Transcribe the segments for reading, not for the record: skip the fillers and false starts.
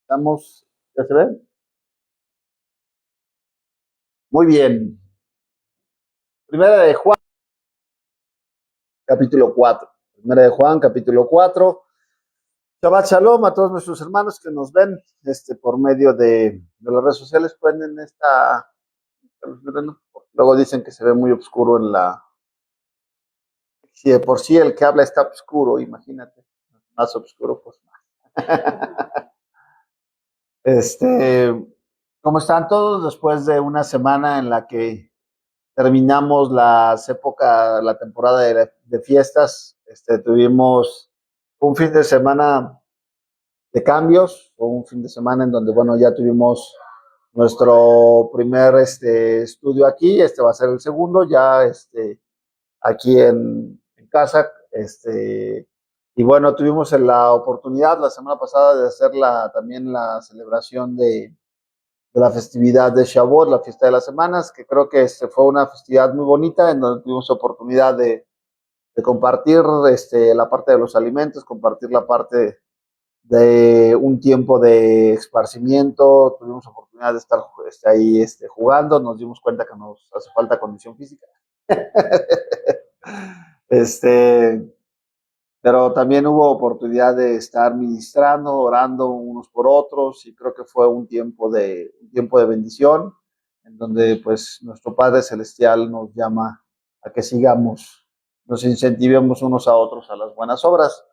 Estamos, ¿ya se ve? Muy bien. Primera de Juan, capítulo 4. Primera de Juan, capítulo 4. Shabbat Shalom a todos nuestros hermanos que nos ven por medio de las redes sociales. Prenden esta. Luego dicen que se ve muy oscuro en la. Si de por sí el que habla está oscuro, imagínate. Más oscuro, pues más. Este, ¿Cómo están todos después de una semana en la que terminamos la temporada de fiestas? Tuvimos un fin de semana de cambios, o un fin de semana en donde, bueno, ya tuvimos nuestro primer estudio aquí. Este va a ser el segundo, ya aquí en casa. Y bueno, tuvimos la oportunidad la semana pasada de hacer también la celebración de la festividad de Shavuot, la fiesta de las semanas, que creo que fue una festividad muy bonita, en donde tuvimos oportunidad de compartir la parte de los alimentos, compartir la parte de un tiempo de esparcimiento. Tuvimos oportunidad de estar ahí jugando. Nos dimos cuenta que nos hace falta condición física. este, pero también hubo oportunidad de estar ministrando, orando unos por otros, y creo que fue un tiempo de bendición, en donde pues nuestro Padre Celestial nos llama a que sigamos, nos incentivemos unos a otros a las buenas obras.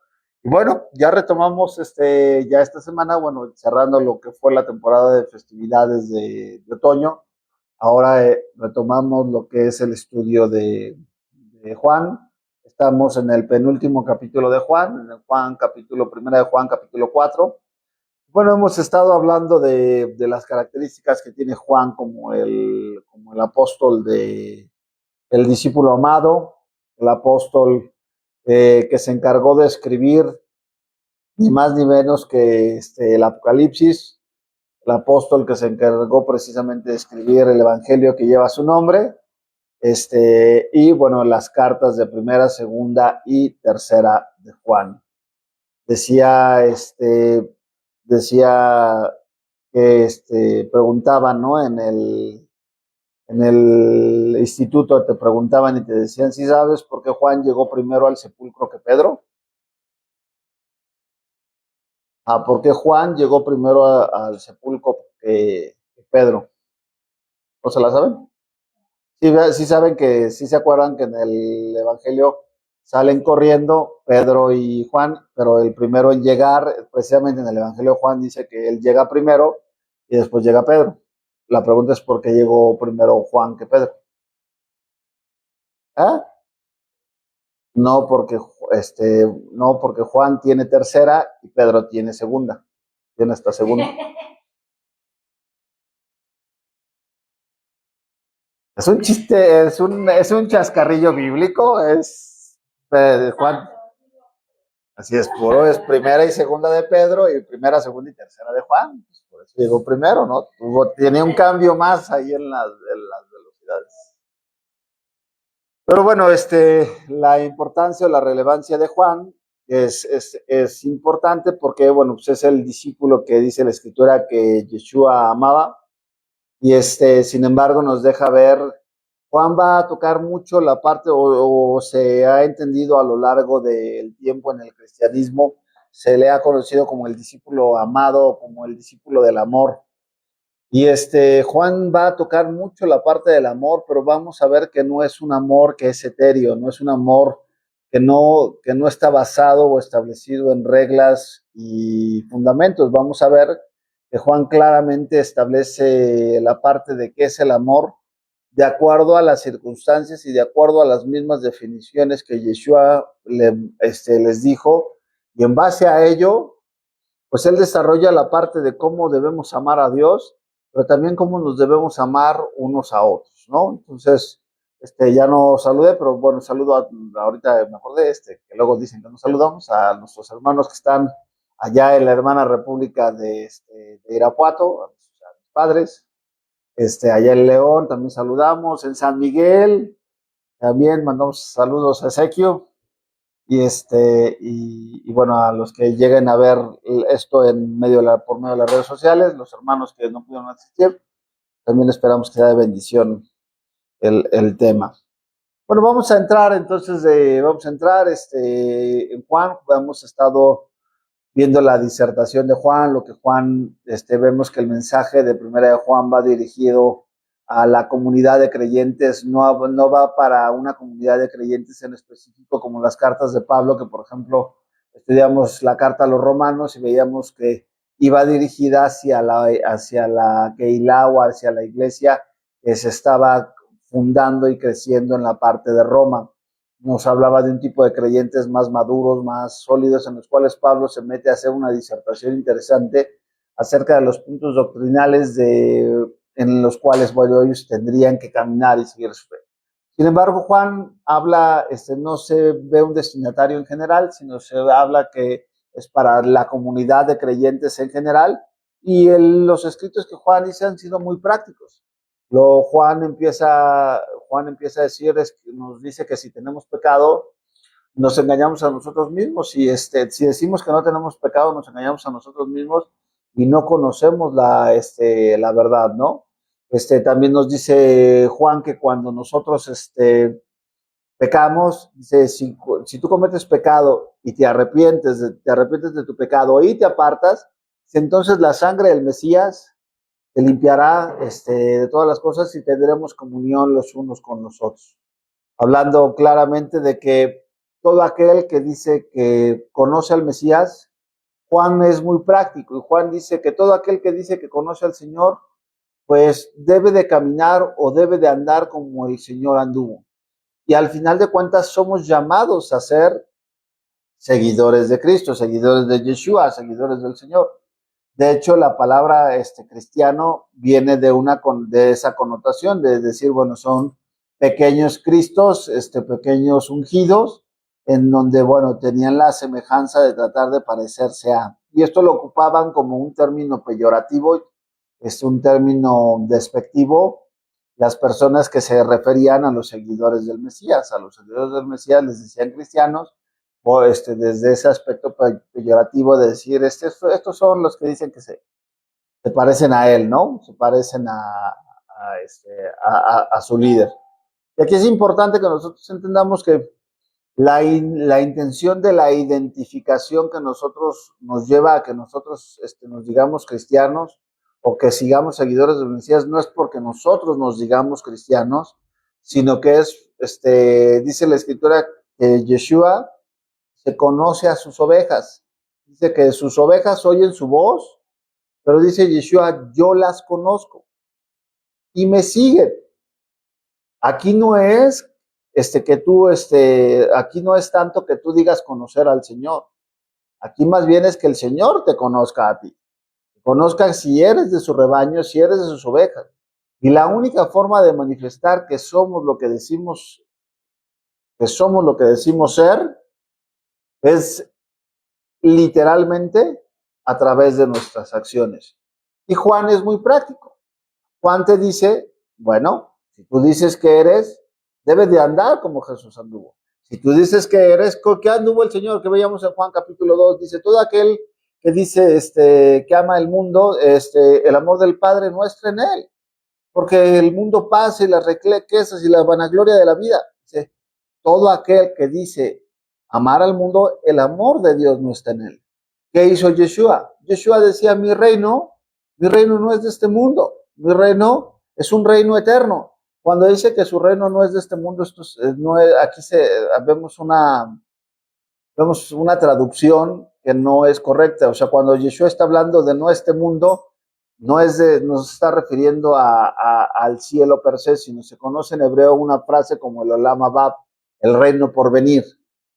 Y bueno, ya retomamos ya esta semana, bueno, cerrando lo que fue la temporada de festividades de otoño. Ahora retomamos lo que es el estudio de Juan. Estamos en el penúltimo capítulo de Juan, en el primera de Juan, capítulo 4. Bueno, hemos estado hablando de las características que tiene Juan como el apóstol, el discípulo amado, el apóstol que se encargó de escribir ni más ni menos que el Apocalipsis, el apóstol que se encargó precisamente de escribir el evangelio que lleva su nombre. Y bueno, las cartas de primera, segunda y tercera de Juan. Decía que preguntaban, ¿no? En el instituto te preguntaban y te decían: ¿sí sabes por qué Juan llegó primero al sepulcro que Pedro? ¿Por qué Juan llegó primero al sepulcro que Pedro? ¿No se la saben? Sí, sí saben, que sí se acuerdan que en el Evangelio salen corriendo Pedro y Juan, pero el primero en llegar, precisamente en el Evangelio Juan dice que él llega primero y después llega Pedro. La pregunta es: ¿por qué llegó primero Juan que Pedro? ¿Ah? No porque, no porque Juan tiene tercera y Pedro tiene segunda. Tiene esta segunda. Es un chiste, es un chascarrillo bíblico. Juan. Así es, puro es primera y segunda de Pedro, y primera, segunda y tercera de Juan. Pues por eso llegó primero, ¿no? Tiene un cambio más ahí en las velocidades. Pero bueno, la importancia o la relevancia de Juan es importante porque, bueno, pues es el discípulo que dice la escritura que Yeshua amaba. Y sin embargo, nos deja ver. Juan va a tocar mucho la parte, o se ha entendido a lo largo del tiempo en el cristianismo, se le ha conocido como el discípulo amado, como el discípulo del amor. Y Juan va a tocar mucho la parte del amor, pero vamos a ver que no es un amor que es etéreo, no es un amor que no está basado o establecido en reglas y fundamentos. Vamos a ver que Juan claramente establece la parte de qué es el amor, de acuerdo a las circunstancias y de acuerdo a las mismas definiciones que Yeshua les dijo, y en base a ello, pues él desarrolla la parte de cómo debemos amar a Dios, pero también cómo nos debemos amar unos a otros, ¿no? Entonces, ya no saludé, pero bueno, saludo ahorita me acordé, que luego dicen que nos saludamos a nuestros hermanos que están allá en la hermana República de Irapuato, a mis padres, allá en León también saludamos, en San Miguel también mandamos saludos a Ezequio, y bueno, a los que lleguen a ver esto por medio de las redes sociales, los hermanos que no pudieron asistir, también esperamos que sea de bendición el tema. Bueno, vamos a entrar entonces, en Juan. Hemos estado viendo la disertación de Juan, lo que Juan, vemos que el mensaje de Primera de Juan va dirigido a la comunidad de creyentes, no va para una comunidad de creyentes en específico, como las cartas de Pablo, que por ejemplo estudiamos la carta a los romanos y veíamos que iba dirigida hacia la Keilah o hacia la iglesia que se estaba fundando y creciendo en la parte de Roma. Nos hablaba de un tipo de creyentes más maduros, más sólidos, en los cuales Pablo se mete a hacer una disertación interesante acerca de los puntos doctrinales en los cuales, bueno, ellos tendrían que caminar y seguir su fe. Sin embargo, Juan habla, no se ve un destinatario en general, sino se habla que es para la comunidad de creyentes en general, y los escritos que Juan dice han sido muy prácticos. Juan empieza a decir, nos dice que si tenemos pecado, nos engañamos a nosotros mismos, y si decimos que no tenemos pecado, nos engañamos a nosotros mismos y no conocemos la verdad, ¿no? También nos dice Juan que cuando nosotros pecamos, dice, si tú cometes pecado y te arrepientes de tu pecado y te apartas, entonces la sangre del Mesías te limpiará de todas las cosas y tendremos comunión los unos con los otros. Hablando claramente de que todo aquel que dice que conoce al Mesías, Juan es muy práctico, y Juan dice que todo aquel que dice que conoce al Señor, pues debe de caminar o debe de andar como el Señor anduvo. Y al final de cuentas somos llamados a ser seguidores de Cristo, seguidores de Yeshua, seguidores del Señor. De hecho, la palabra cristiano viene de esa connotación, de decir, bueno, son pequeños Cristos, pequeños ungidos, en donde, bueno, tenían la semejanza de tratar de parecerse a. Y esto lo ocupaban como un término peyorativo, un término despectivo, las personas que se referían a los seguidores del Mesías. A los seguidores del Mesías les decían cristianos, o desde ese aspecto peyorativo de decir, estos son los que dicen que se parecen a él, ¿no? Se parecen a su líder. Y aquí es importante que nosotros entendamos que la intención de la identificación que nosotros nos lleva a que nosotros nos digamos cristianos o que sigamos seguidores del Mesías no es porque nosotros nos digamos cristianos, sino que dice la Escritura que Yeshua se conoce a sus ovejas. Dice que sus ovejas oyen su voz, pero dice Yeshua, yo las conozco y me siguen. Aquí no es aquí no es tanto que tú digas conocer al Señor. Aquí más bien es que el Señor te conozca a ti. Te conozca si eres de su rebaño, si eres de sus ovejas. Y la única forma de manifestar que somos lo que decimos ser, es literalmente a través de nuestras acciones. Y Juan es muy práctico. Juan te dice, bueno, si tú dices que eres, debes de andar como Jesús anduvo. Si tú dices que eres, ¿qué anduvo el Señor? Que veíamos en Juan capítulo 2, dice, todo aquel que dice que ama el mundo, el amor del Padre no está en él, porque el mundo pasa y las riquezas y la vanagloria de la vida. Dice, todo aquel que dice amar al mundo, el amor de Dios no está en él. ¿Qué hizo Yeshua? Yeshua decía, mi reino no es de este mundo, mi reino es un reino eterno. Cuando dice que su reino no es de este mundo, aquí vemos una traducción que no es correcta. O sea, cuando Yeshua está hablando de no este mundo, no se está refiriendo al cielo per se, sino se conoce en hebreo una frase como el Olam Haba, el reino por venir.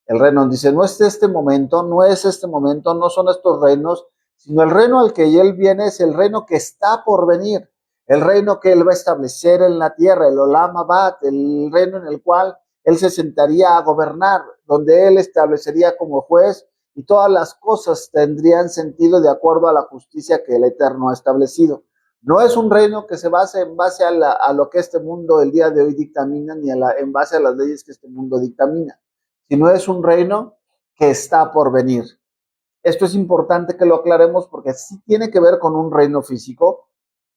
El reino dice, no es este momento, no son estos reinos, sino el reino al que él viene es el reino que está por venir, el reino que él va a establecer en la tierra, el Olam Haba, el reino en el cual él se sentaría a gobernar, donde él establecería como juez y todas las cosas tendrían sentido de acuerdo a la justicia que el Eterno ha establecido. No es un reino que se base en base a lo que este mundo el día de hoy dictamina, ni en base a las leyes que este mundo dictamina, sino es un reino que está por venir. Esto es importante que lo aclaremos porque sí tiene que ver con un reino físico,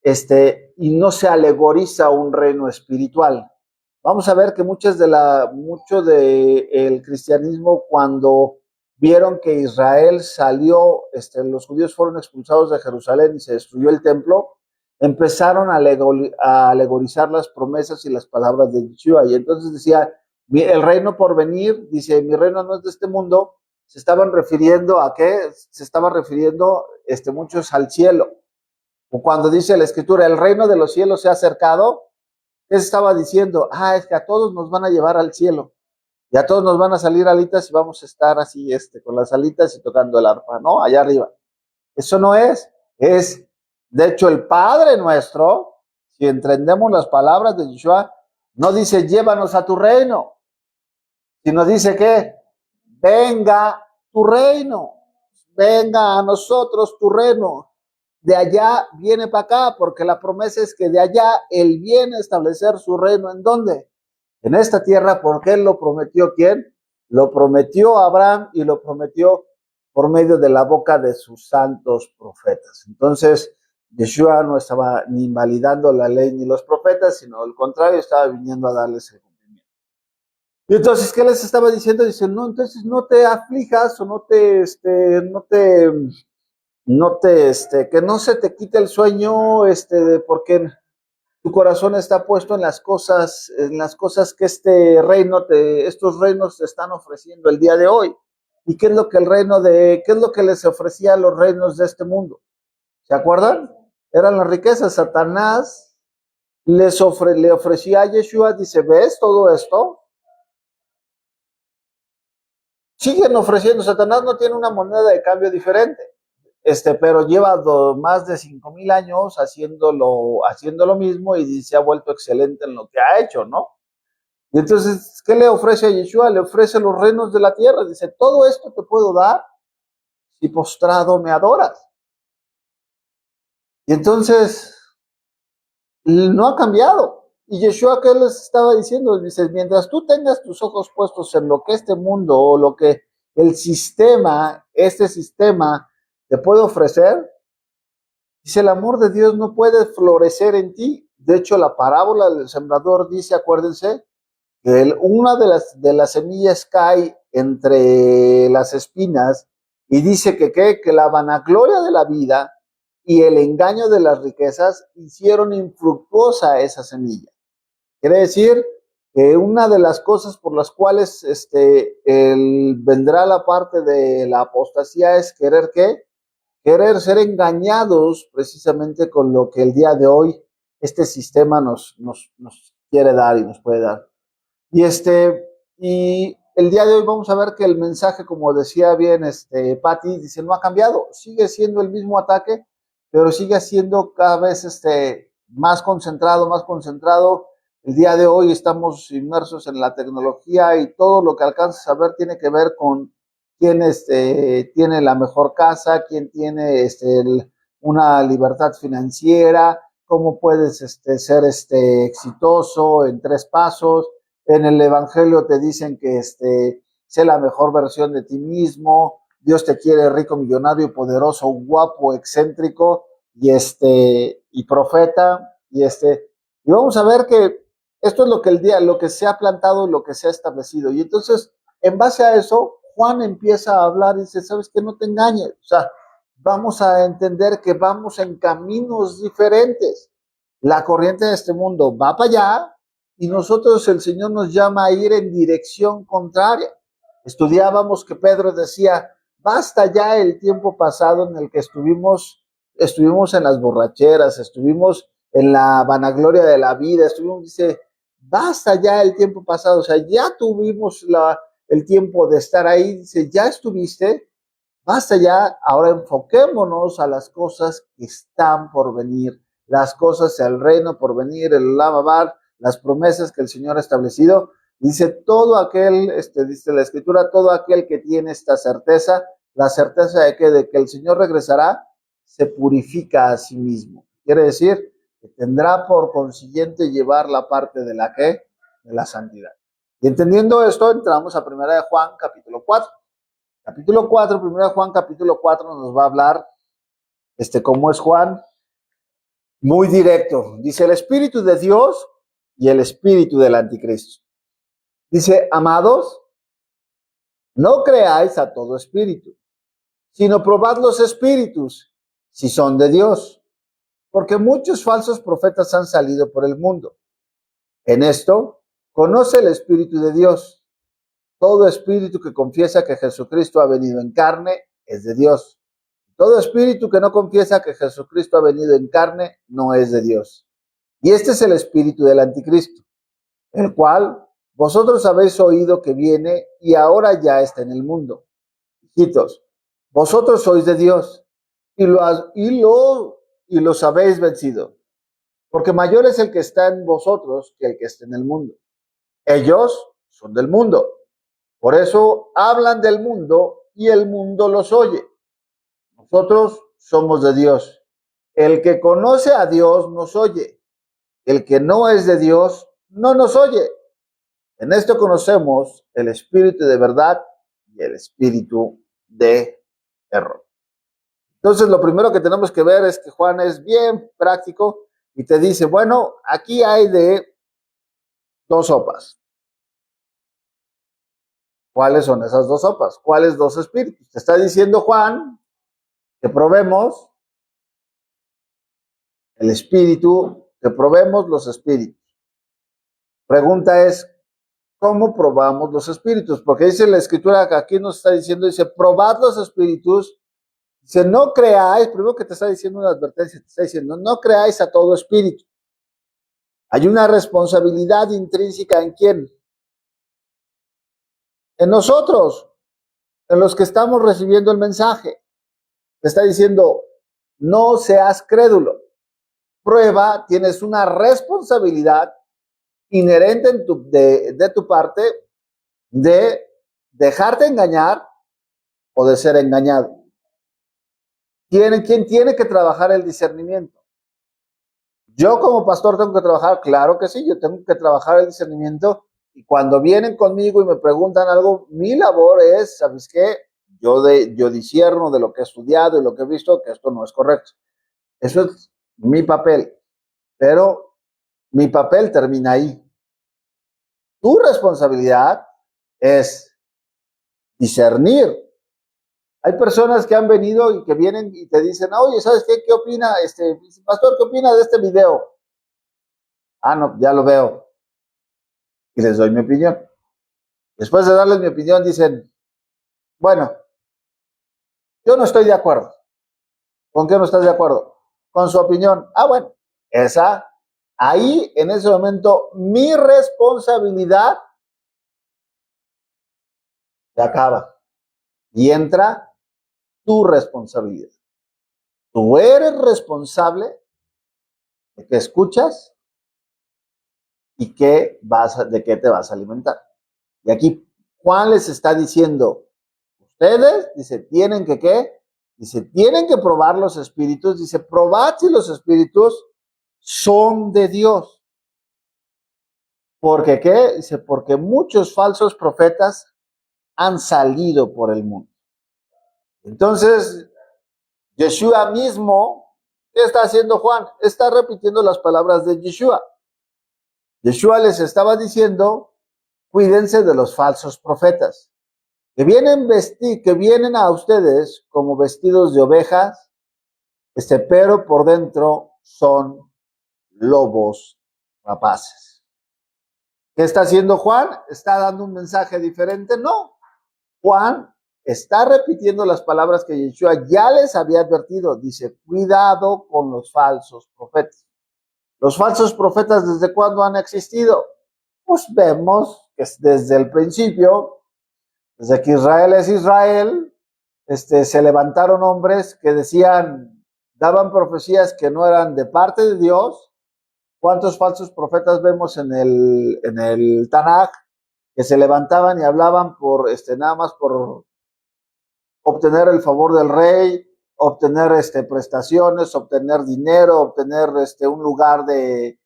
y no se alegoriza un reino espiritual. Vamos a ver que mucho del cristianismo, cuando vieron que Israel salió, los judíos fueron expulsados de Jerusalén y se destruyó el templo, empezaron a alegorizar las promesas y las palabras de Yeshua. Y entonces decía, el reino por venir, dice, mi reino no es de este mundo. Se estaban refiriendo a qué? Se estaban refiriendo muchos al cielo. O cuando dice la escritura, el reino de los cielos se ha acercado, ¿qué se estaba diciendo? Es que a todos nos van a llevar al cielo. Y a todos nos van a salir alitas y vamos a estar así, con las alitas y tocando el arpa, ¿no? Allá arriba. Eso no es. De hecho, el Padre nuestro, si entendemos las palabras de Yeshua, no dice, llévanos a tu reino, sino dice que venga tu reino, venga a nosotros tu reino. De allá viene para acá, porque la promesa es que de allá Él viene a establecer su reino. ¿En dónde? En esta tierra, porque Él lo prometió. ¿Quién? Lo prometió Abraham y lo prometió por medio de la boca de sus santos profetas. Entonces, Yeshua no estaba ni invalidando la ley ni los profetas, sino al contrario, estaba viniendo a darles el cumplimiento. Y entonces, ¿qué les estaba diciendo? Dicen, no, entonces no te aflijas o que no se te quite el sueño, porque tu corazón está puesto en las cosas que estos reinos te están ofreciendo el día de hoy. ¿Y qué es lo que qué es lo que les ofrecía a los reinos de este mundo? ¿Se acuerdan? Eran las riquezas. Satanás le ofrecía a Yeshua, dice, ¿ves todo esto? Siguen ofreciendo. Satanás no tiene una moneda de cambio diferente. Pero lleva más de 5,000 años haciendo lo mismo y se ha vuelto excelente en lo que ha hecho, ¿no? Y entonces, ¿qué le ofrece a Yeshua? Le ofrece los reinos de la tierra. Dice, todo esto te puedo dar si postrado me adoras. Y entonces, no ha cambiado. Y Yeshua, ¿qué les estaba diciendo? Dice, mientras tú tengas tus ojos puestos en lo que este mundo o lo que este sistema te puede ofrecer, dice, el amor de Dios no puede florecer en ti. De hecho, la parábola del sembrador dice, acuérdense, que una de las semillas cae entre las espinas y dice que la vanagloria de la vida y el engaño de las riquezas hicieron infructuosa esa semilla. Quiere decir que una de las cosas por las cuales vendrá la parte de la apostasía es querer ser engañados precisamente con lo que el día de hoy este sistema nos quiere dar y nos puede dar. Y el día de hoy vamos a ver que el mensaje, como decía bien Patti, dice, no ha cambiado, sigue siendo el mismo ataque, pero sigue siendo cada vez más concentrado. El día de hoy estamos inmersos en la tecnología y todo lo que alcanzas a ver tiene que ver con quién tiene la mejor casa, quién tiene una libertad financiera, cómo puedes ser exitoso en 3 pasos. En el evangelio te dicen que sé la mejor versión de ti mismo, Dios te quiere rico, millonario, poderoso, guapo, excéntrico y profeta. Y vamos a ver que esto es lo que se ha plantado y lo que se ha establecido. Y entonces, en base a eso, Juan empieza a hablar y dice, ¿sabes qué? No te engañes. O sea, vamos a entender que vamos en caminos diferentes. La corriente de este mundo va para allá y nosotros, el Señor nos llama a ir en dirección contraria. Estudiábamos que Pedro decía, basta ya el tiempo pasado en el que estuvimos en las borracheras, estuvimos en la vanagloria de la vida, dice, basta ya el tiempo pasado, o sea, ya tuvimos el tiempo de estar ahí, dice, ya estuviste, basta ya, ahora enfoquémonos a las cosas que están por venir, las cosas, el reino por venir, el Lamabar, las promesas que el Señor ha establecido. Dice, todo aquel, dice la Escritura, todo aquel que tiene esta certeza, la certeza de que el Señor regresará, se purifica a sí mismo. Quiere decir que tendrá por consiguiente llevar la parte de de la santidad. Y entendiendo esto, entramos a 1 de Juan, capítulo 4. Capítulo 4, 1 Juan capítulo 4 nos va a hablar cómo es Juan, muy directo. Dice el Espíritu de Dios y el Espíritu del Anticristo. Dice, amados, no creáis a todo espíritu, sino probad los espíritus, si son de Dios, porque muchos falsos profetas han salido por el mundo. En esto, conoce el Espíritu de Dios. Todo espíritu que confiesa que Jesucristo ha venido en carne es de Dios. Todo espíritu que no confiesa que Jesucristo ha venido en carne no es de Dios. Y este es el espíritu del Anticristo, el cual vosotros habéis oído que viene y ahora ya está en el mundo. Hijitos, vosotros sois de Dios y los habéis vencido, porque mayor es el que está en vosotros que el que está en el mundo. Ellos son del mundo, por eso hablan del mundo y el mundo los oye. Nosotros somos de Dios. El que conoce a Dios nos oye. El que no es de Dios no nos oye. En esto conocemos el espíritu de verdad y el espíritu de error. Entonces, lo primero que tenemos que ver es que Juan es bien práctico y te dice, bueno, aquí hay de dos sopas. ¿Cuáles son esas dos sopas? ¿Cuáles dos espíritus? Te está diciendo Juan que probemos el espíritu, que probemos los espíritus. Pregunta es, ¿cómo probamos los espíritus? Porque dice la escritura que aquí nos está diciendo, dice, probad los espíritus. Dice, no creáis, primero que te está diciendo una advertencia, te está diciendo, no creáis a todo espíritu. Hay una responsabilidad intrínseca en quién? En nosotros, en los que estamos recibiendo el mensaje. Te está diciendo, no seas crédulo. Prueba, tienes una responsabilidad inherente de tu parte de dejarte engañar o de ser engañado. ¿Quién tiene que trabajar el discernimiento? Yo como pastor tengo que trabajar, claro que sí, yo tengo que trabajar el discernimiento y cuando vienen conmigo y me preguntan algo, mi labor es, ¿sabes qué? Yo discierno de lo que he estudiado y lo que he visto que esto no es correcto. Eso es mi papel, pero mi papel termina ahí. Tu responsabilidad es discernir. Hay personas que han venido y que vienen y te dicen, oye, ¿sabes qué? ¿Qué opina pastor? ¿Qué opina de este video? Ah, no, ya lo veo. Y les doy mi opinión. Después de darles mi opinión, dicen, bueno, yo no estoy de acuerdo. ¿Con qué no estás de acuerdo? Con su opinión. Ah, bueno, ahí en ese momento, mi responsabilidad se acaba. Y entra tu responsabilidad. Tú eres responsable de qué escuchas y de qué te vas a alimentar. Y aquí Juan les está diciendo, ustedes, dice, tienen que ¿qué? Dice, tienen que probar los espíritus. Dice, probad si los espíritus son de Dios. ¿Por qué? Dice, porque muchos falsos profetas han salido por el mundo. Entonces, Yeshua mismo, ¿qué está haciendo Juan? Está repitiendo las palabras de Yeshua. Yeshua les estaba diciendo, cuídense de los falsos profetas, que vienen a ustedes como vestidos de ovejas, pero por dentro son lobos rapaces. ¿Qué está haciendo Juan? ¿Está dando un mensaje diferente? No. Juan está repitiendo las palabras que Yeshua ya les había advertido. Dice, cuidado con los falsos profetas. ¿Los falsos profetas desde cuándo han existido? Pues vemos que desde el principio, desde que Israel es Israel, se levantaron hombres que daban profecías que no eran de parte de Dios. ¿Cuántos falsos profetas vemos en el Tanaj que se levantaban y hablaban nada más por obtener el favor del rey, obtener prestaciones, obtener dinero, obtener un lugar de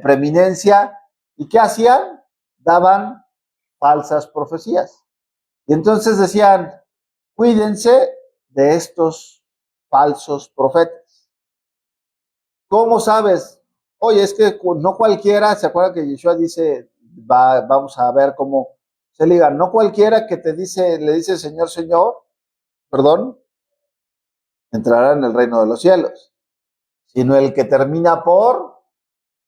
preeminencia? ¿Y qué hacían? Daban falsas profecías. Y entonces decían, cuídense de estos falsos profetas. ¿Cómo sabes? Oye, es que no cualquiera, ¿se acuerdan que Yeshua dice, vamos a ver cómo se liga? No cualquiera que te dice, le dice Señor, Señor, perdón, entrará en el reino de los cielos, sino el que termina por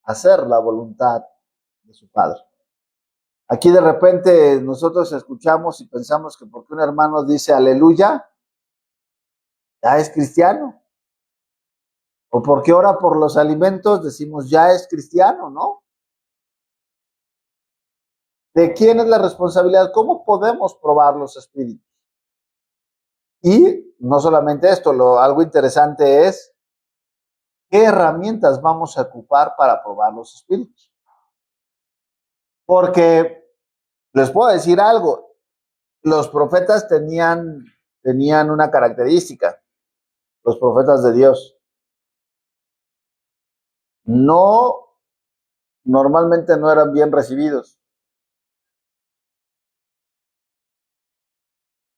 hacer la voluntad de su Padre. Aquí de repente nosotros escuchamos y pensamos que porque un hermano dice aleluya, ya es cristiano. O porque ora por los alimentos, decimos ya es cristiano, ¿no? ¿De quién es la responsabilidad? ¿Cómo podemos probar los espíritus? Y no solamente esto, algo interesante es qué herramientas vamos a ocupar para probar los espíritus. Porque les puedo decir algo, los profetas tenían una característica, los profetas de Dios. Normalmente no eran bien recibidos.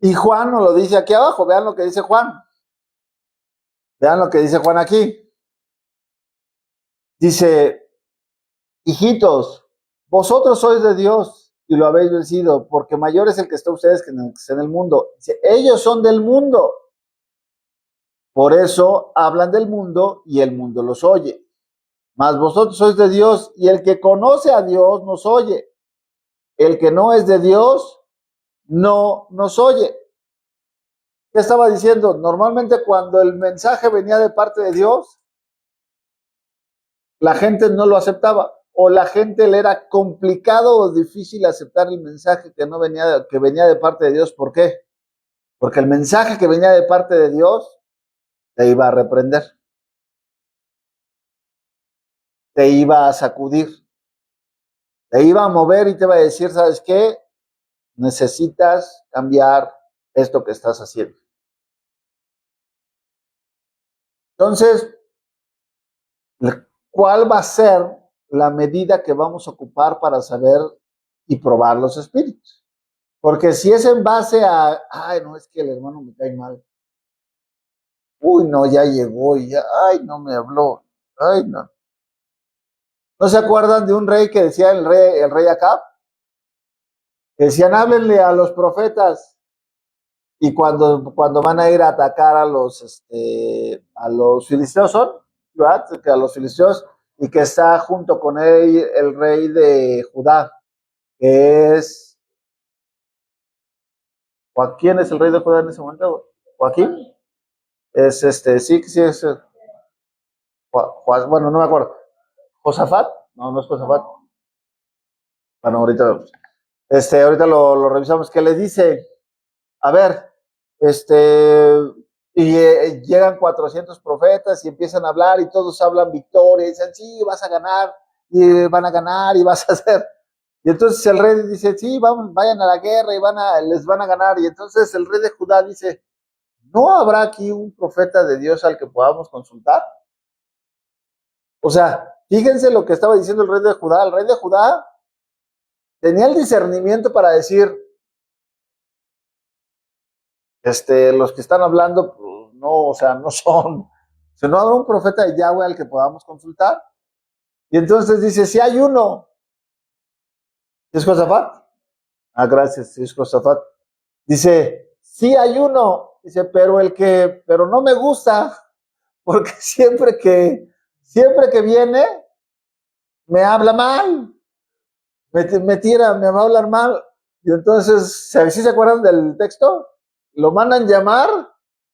Y Juan nos lo dice aquí abajo, vean lo que dice Juan. Vean lo que dice Juan aquí. Dice, hijitos, vosotros sois de Dios y lo habéis vencido, porque mayor es el que está en ustedes que en el mundo. Dice, ellos son del mundo. Por eso hablan del mundo y el mundo los oye. Mas vosotros sois de Dios y el que conoce a Dios nos oye. El que no es de Dios no nos oye. ¿Qué estaba diciendo? Normalmente cuando el mensaje venía de parte de Dios, la gente no lo aceptaba, o la gente le era complicado o difícil aceptar el mensaje que venía de parte de Dios. ¿Por qué? Porque el mensaje que venía de parte de Dios te iba a reprender, te iba a sacudir, te iba a mover y te iba a decir, ¿sabes qué? Necesitas cambiar esto que estás haciendo. Entonces, ¿cuál va a ser la medida que vamos a ocupar para saber y probar los espíritus? Porque si es en base a, ay, no, es que el hermano me cae mal. Uy, no, ya llegó y ya, ay, no me habló. Ay, no. ¿No se acuerdan de un rey que decía el rey Acab? Que decían, háblenle a los profetas. Y cuando van a ir a atacar a los filisteos son, ¿verdad? Que a los filisteos, y que está junto con él el rey de Judá, que es, ¿quién es el rey de Judá en ese momento? ¿Joaquín? Es sí es, bueno, no me acuerdo. ¿Josafat? No, no es Josafat. Bueno, ahorita lo revisamos. ¿Qué le dice? A ver, y llegan 400 profetas y empiezan a hablar y todos hablan victoria y dicen, sí, vas a ganar y van a ganar y vas a hacer. Y entonces el rey dice, sí, vayan a la guerra y les van a ganar. Y entonces el rey de Judá dice, ¿no habrá aquí un profeta de Dios al que podamos consultar? O sea, fíjense lo que estaba diciendo el rey de Judá. El rey de Judá tenía el discernimiento para decir, los que están hablando, pues, no, o sea, no son, si no habrá un profeta de Yahweh al que podamos consultar. Y entonces dice, si hay uno, ¿es Josafat? Ah, gracias, es Josafat. Dice, sí hay uno, dice, pero no me gusta, porque siempre que viene, me habla mal, me tira, me va a hablar mal. Y entonces, ¿sí se acuerdan del texto? Lo mandan llamar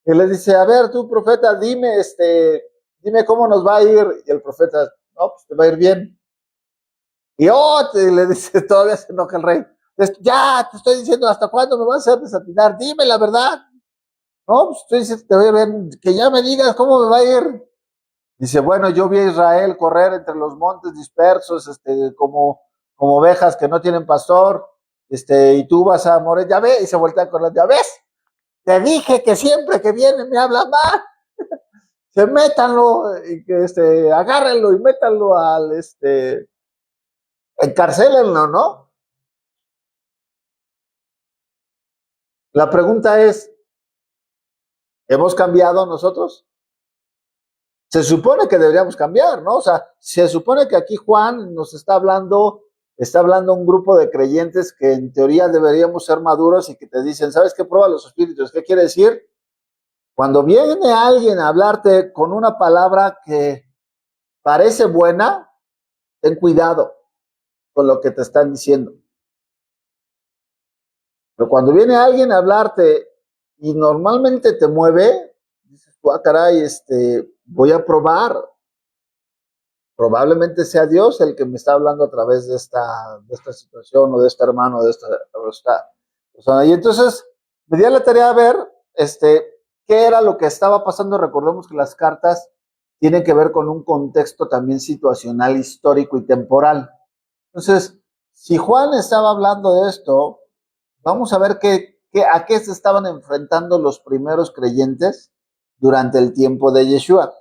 y le dice, a ver, tú profeta, dime cómo nos va a ir. Y el profeta, no, pues te va a ir bien. Y le dice, todavía se enoja el rey. Ya, te estoy diciendo, ¿hasta cuándo me vas a hacer desatinar? Dime la verdad. No, pues estoy diciendo, te voy a ir bien, que ya me digas cómo me va a ir. Dice, bueno, yo vi a Israel correr entre los montes dispersos, como ovejas que no tienen pastor, y tú vas a morir, ya ves, y se voltea con las, ya ves, te dije que siempre que viene me habla mal, se métanlo, y que agárrenlo y métanlo encarcélenlo, ¿no? La pregunta es, ¿Hemos cambiado nosotros? Se supone que deberíamos cambiar, ¿no? O sea, se supone que aquí Juan nos está hablando un grupo de creyentes que en teoría deberíamos ser maduros y que te dicen, ¿sabes qué? Prueba los espíritus. ¿Qué quiere decir? Cuando viene alguien a hablarte con una palabra que parece buena, ten cuidado con lo que te están diciendo. Pero cuando viene alguien a hablarte y normalmente te mueve, dices, ah, caray, voy a probar. Probablemente sea Dios el que me está hablando a través de esta situación o de este hermano, de esta persona. Y entonces me di a la tarea de ver qué era lo que estaba pasando. Recordemos que las cartas tienen que ver con un contexto también situacional, histórico y temporal. Entonces, si Juan estaba hablando de esto, vamos a ver a qué se estaban enfrentando los primeros creyentes durante el tiempo de Yeshua.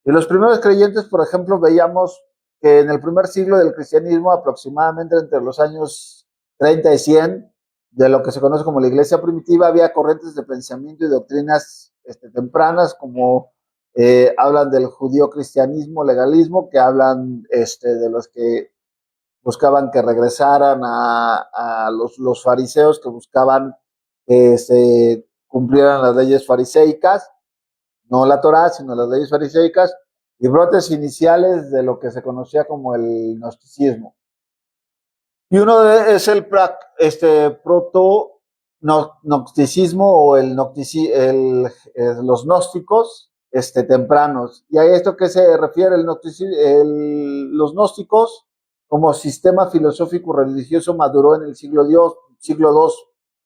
Y los primeros creyentes, por ejemplo, veíamos que en el primer siglo del cristianismo, aproximadamente entre los años 30 y 100, de lo que se conoce como la iglesia primitiva, había corrientes de pensamiento y doctrinas tempranas, como hablan del judío cristianismo, legalismo, que hablan de los que buscaban que regresaran a los fariseos, que buscaban que se cumplieran las leyes fariseicas, no la Torá, sino las leyes fariseicas, y brotes iniciales de lo que se conocía como el gnosticismo. Y uno es el proto-gnosticismo o los gnósticos tempranos. ¿Y a esto qué se refiere los gnósticos? Como sistema filosófico religioso maduró en el siglo II,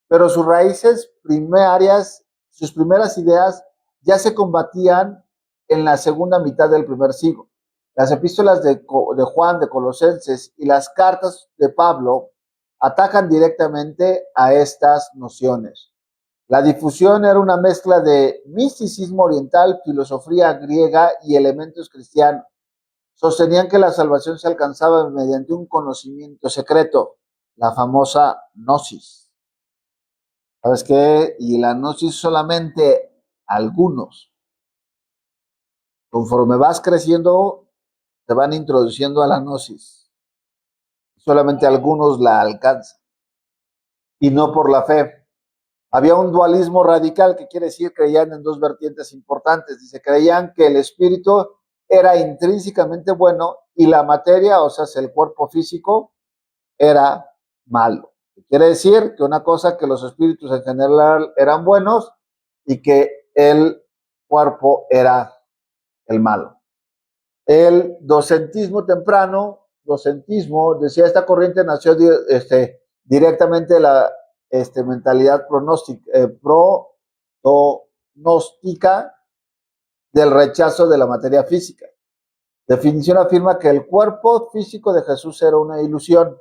pero sus raíces primarias, sus primeras ideas ya se combatían en la segunda mitad del primer siglo. Las epístolas de Juan, de Colosenses y las cartas de Pablo atacan directamente a estas nociones. La difusión era una mezcla de misticismo oriental, filosofía griega y elementos cristianos. Sostenían que la salvación se alcanzaba mediante un conocimiento secreto, la famosa gnosis. ¿Sabes qué? Y la gnosis solamente algunos. Conforme vas creciendo, te van introduciendo a la gnosis. Solamente algunos la alcanzan. Y no por la fe. Había un dualismo radical, que quiere decir creían en dos vertientes importantes. Dice, creían que el espíritu era intrínsecamente bueno y la materia, o sea, el cuerpo físico, era malo. Quiere decir que una cosa, que los espíritus en general eran buenos y que el cuerpo era el malo. El docentismo temprano, decía, esta corriente nació directamente de la mentalidad prognóstica del rechazo de la materia física. Definición afirma que el cuerpo físico de Jesús era una ilusión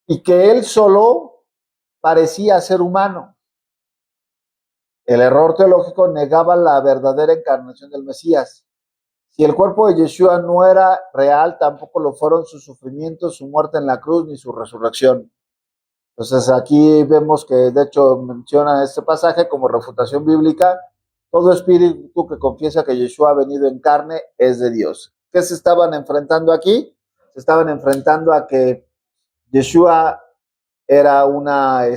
y que él solo parecía ser humano. El error teológico negaba la verdadera encarnación del Mesías. Si el cuerpo de Yeshua no era real, tampoco lo fueron sus sufrimientos, su muerte en la cruz, ni su resurrección. Entonces aquí vemos que de hecho menciona este pasaje como refutación bíblica. Todo espíritu que confiesa que Yeshua ha venido en carne es de Dios. ¿Qué se estaban enfrentando aquí? Se estaban enfrentando a que Yeshua era una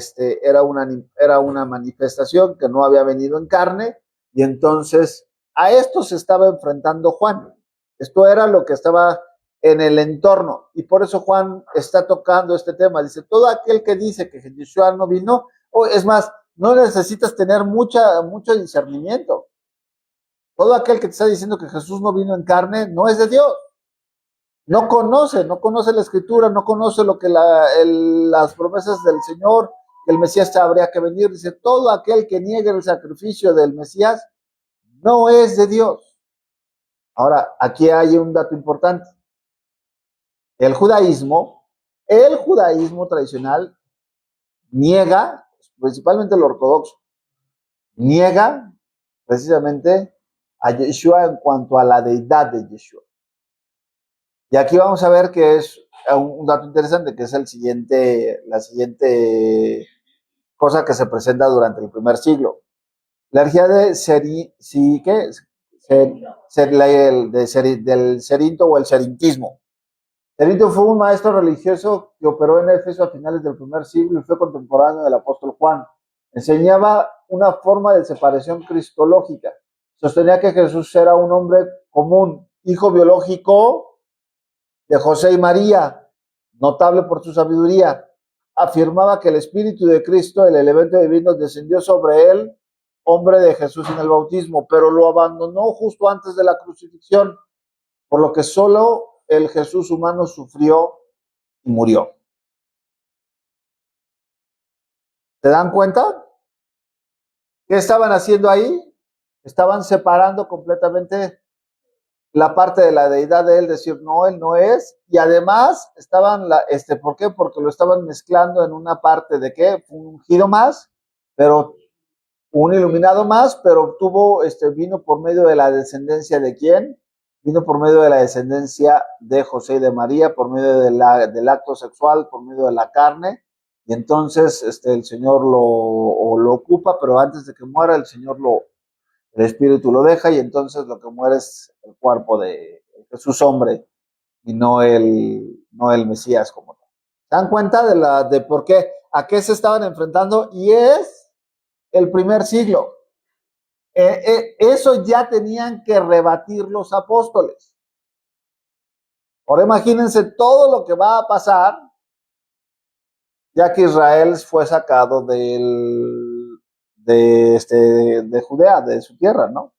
manifestación que no había venido en carne, y entonces a esto se estaba enfrentando Juan. Esto era lo que estaba en el entorno, y por eso Juan está tocando este tema. Dice, todo aquel que dice que Yeshua no vino, es más, no necesitas tener mucho discernimiento. Todo aquel que te está diciendo que Jesús no vino en carne, no es de Dios. No conoce la escritura, no conoce lo que las promesas del Señor, que el Mesías habría que venir. Dice, todo aquel que niegue el sacrificio del Mesías no es de Dios. Ahora, aquí hay un dato importante. El judaísmo tradicional niega, principalmente el ortodoxo, niega precisamente a Yeshua en cuanto a la deidad de Yeshua. Y aquí vamos a ver que es un dato interesante, que es la siguiente cosa que se presenta durante el primer siglo. La herejía de ¿qué? Del Cerinto o el cerintismo. Cerinto fue un maestro religioso que operó en Éfeso a finales del primer siglo y fue contemporáneo del apóstol Juan. Enseñaba una forma de separación cristológica. Sostenía que Jesús era un hombre común, hijo biológico de José y María, notable por su sabiduría. Afirmaba que el Espíritu de Cristo, el elemento divino, descendió sobre él, hombre de Jesús en el bautismo, pero lo abandonó justo antes de la crucifixión, por lo que solo el Jesús humano sufrió y murió. ¿Se dan cuenta? ¿Qué estaban haciendo ahí? Estaban separando completamente la parte de la deidad de él, decir, no, él no es, y además estaban, ¿por qué? Porque lo estaban mezclando en una parte de que un ungido más, pero un iluminado más, pero vino por medio de la descendencia de quién? Vino por medio de la descendencia de José y de María, por medio del acto sexual, por medio de la carne, y entonces el Señor lo ocupa, pero antes de que muera el Señor el Espíritu lo deja y entonces lo que muere es el cuerpo de Jesús hombre y no el Mesías como tal. ¿Se dan cuenta de por qué? ¿A qué se estaban enfrentando? Y es el primer siglo. Eso ya tenían que rebatir los apóstoles. Ahora imagínense todo lo que va a pasar ya que Israel fue sacado de Judea, de su tierra, ¿no?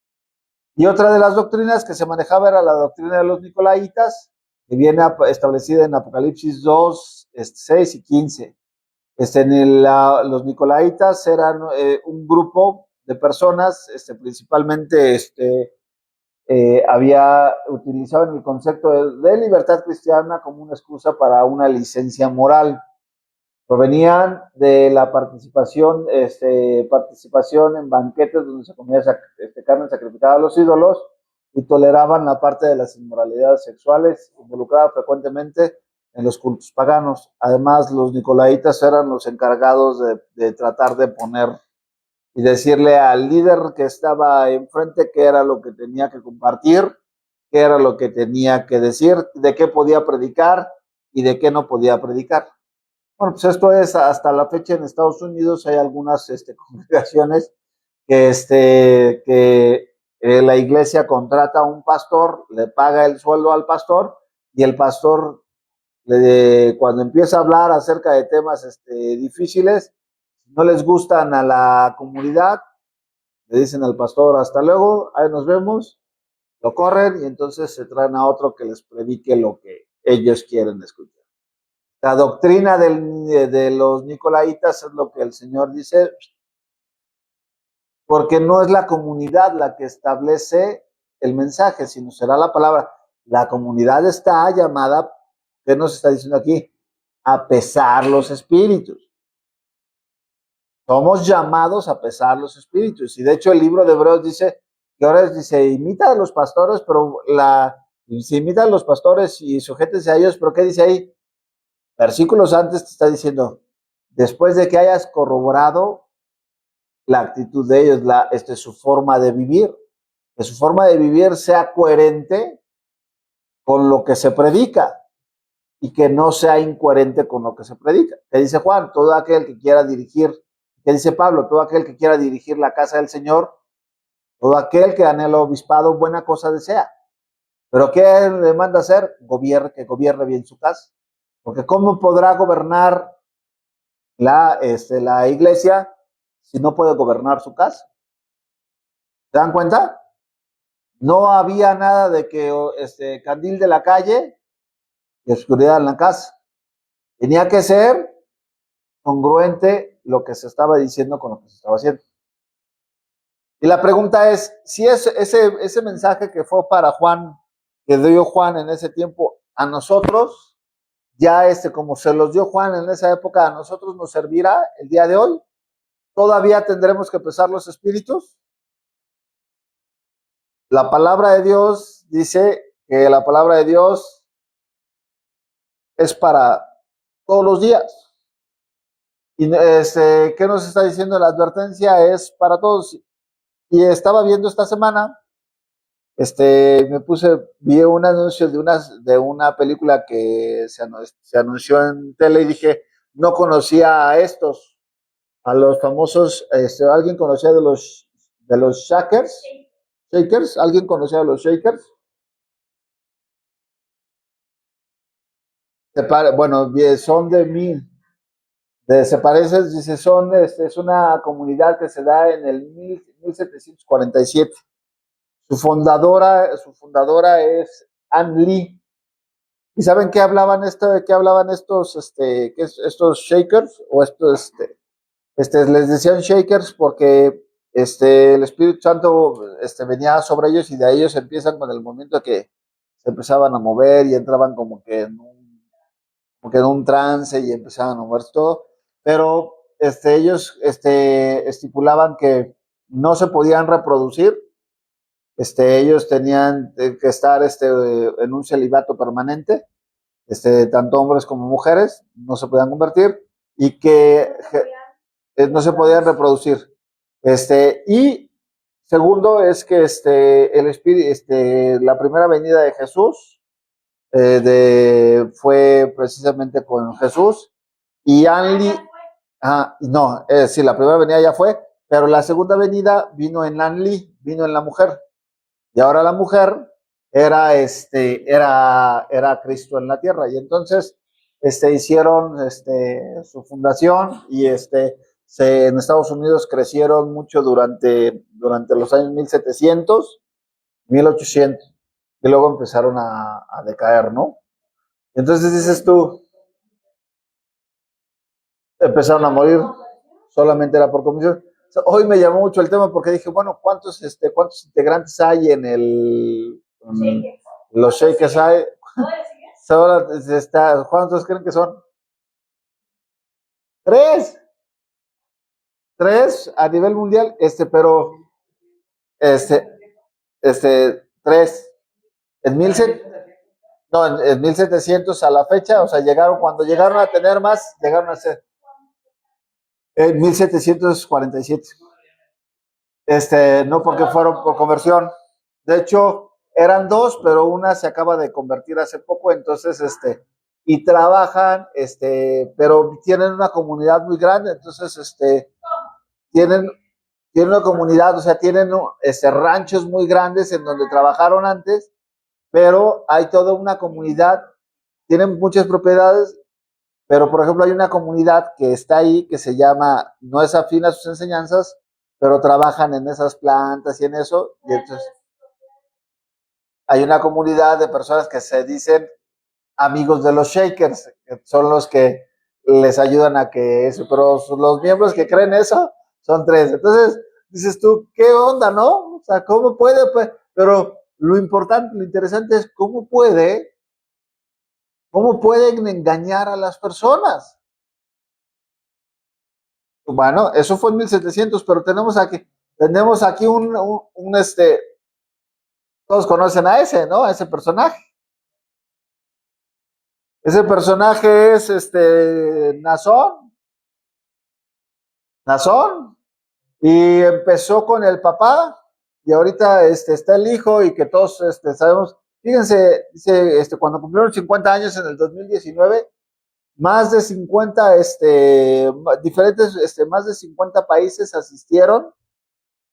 Y otra de las doctrinas que se manejaba era la doctrina de los Nicolaitas, que viene establecida en Apocalipsis 2, 6 y 15. Los Nicolaitas eran un grupo de personas, principalmente utilizaban el concepto de libertad cristiana como una excusa para una licencia moral. Provenían de la participación en banquetes donde se comía carne sacrificada a los ídolos y toleraban la parte de las inmoralidades sexuales involucradas frecuentemente en los cultos paganos. Además, los nicolaitas eran los encargados de tratar de poner y decirle al líder que estaba enfrente qué era lo que tenía que compartir, qué era lo que tenía que decir, de qué podía predicar y de qué no podía predicar. Bueno, pues esto es hasta la fecha en Estados Unidos. Hay algunas congregaciones que la iglesia contrata a un pastor, le paga el sueldo al pastor y el pastor cuando empieza a hablar acerca de temas difíciles, no les gustan a la comunidad, le dicen al pastor hasta luego, ahí nos vemos, lo corren y entonces se traen a otro que les predique lo que ellos quieren escuchar. La doctrina de los nicolaitas es lo que el Señor dice, porque no es la comunidad la que establece el mensaje, sino será la palabra. La comunidad está llamada, ¿qué nos está diciendo aquí? A pesar los espíritus. Somos llamados a pesar los espíritus. Y de hecho el libro de Hebreos dice, que ahora dice, imita a los pastores, pero se imita a los pastores y sujétense a ellos, pero ¿qué dice ahí? Versículos antes te está diciendo, después de que hayas corroborado la actitud de ellos, su forma de vivir, que su forma de vivir sea coherente con lo que se predica y que no sea incoherente con lo que se predica. ¿Qué dice Juan? Todo aquel que quiera dirigir, ¿qué dice Pablo? Todo aquel que quiera dirigir la casa del Señor, todo aquel que anhela obispado, buena cosa desea. ¿Pero qué le manda hacer? Que gobierne bien su casa. Porque ¿cómo podrá gobernar la iglesia si no puede gobernar su casa? ¿Se dan cuenta? No había nada de que candil de la calle y oscuridad en la casa. Tenía que ser congruente lo que se estaba diciendo con lo que se estaba haciendo. Y la pregunta es, si ese mensaje que fue para Juan, que dio Juan en ese tiempo, a nosotros, ya como se los dio Juan en esa época, a nosotros nos servirá el día de hoy. ¿Todavía tendremos que pesar los espíritus? La palabra de Dios dice que la palabra de Dios es para todos los días. Y ¿qué nos está diciendo la advertencia? Es para todos. Y estaba viendo esta semana, vi un anuncio de una película que se anunció en tele y dije, no conocía a estos, a los famosos, ¿alguien conocía de los Shakers? Shakers, ¿alguien conocía de los Shakers? Bueno, son de mí, se parece, dice, es una comunidad que se da en el 1747. Su fundadora es Ann Lee. ¿Y saben qué hablaban estos, estos Shakers? O les decían Shakers porque el Espíritu Santo venía sobre ellos y de ahí ellos empiezan con el momento que se empezaban a mover y entraban como que en un trance y empezaban a moverse todo, pero ellos estipulaban que no se podían reproducir, ellos tenían que estar en un celibato permanente, tanto hombres como mujeres, no se podían convertir y que no se podían reproducir. Y segundo es que el espíritu, la primera venida de Jesús fue precisamente con Jesús y Anli, no, sí, la primera venida ya fue, pero la segunda venida vino en Anli, vino en la mujer, y ahora la mujer era Cristo en la tierra, y entonces hicieron su fundación y en Estados Unidos crecieron mucho durante los años 1700, 1800, y luego empezaron a decaer, ¿no? Entonces dices tú, empezaron a morir, solamente era por comisión. Hoy me llamó mucho el tema porque dije, bueno, ¿cuántos integrantes hay en los Shakers hay? Ahora ¿cuántos creen que son? Tres. Tres a nivel mundial, pero este, tres. En no, en 1700 a la fecha, o sea, cuando llegaron a tener más, llegaron a ser en 1747. No porque fueron por conversión. De hecho, eran dos, pero una se acaba de convertir hace poco, entonces, y trabajan, pero tienen una comunidad muy grande, entonces, tienen, tienen una comunidad, o sea, tienen ranchos muy grandes en donde trabajaron antes, pero hay toda una comunidad, tienen muchas propiedades, pero por ejemplo hay una comunidad que está ahí que se llama, no es afín a sus enseñanzas, pero trabajan en esas plantas y en eso, y entonces hay una comunidad de personas que se dicen amigos de los Shakers, que son los que les ayudan a que eso, pero los miembros que creen eso son tres. Entonces dices tú, ¿qué onda, no? O sea, ¿cómo puede? Pues, pero lo importante, lo interesante es cómo pueden engañar a las personas. Bueno, eso fue en 1700, pero tenemos aquí todos conocen a ese, ¿no? A ese personaje. Ese personaje es Nazón, y empezó con el papá, y ahorita está el hijo, y que todos sabemos. Fíjense, dice, cuando cumplieron 50 años en el 2019, más de 50, más de 50 países asistieron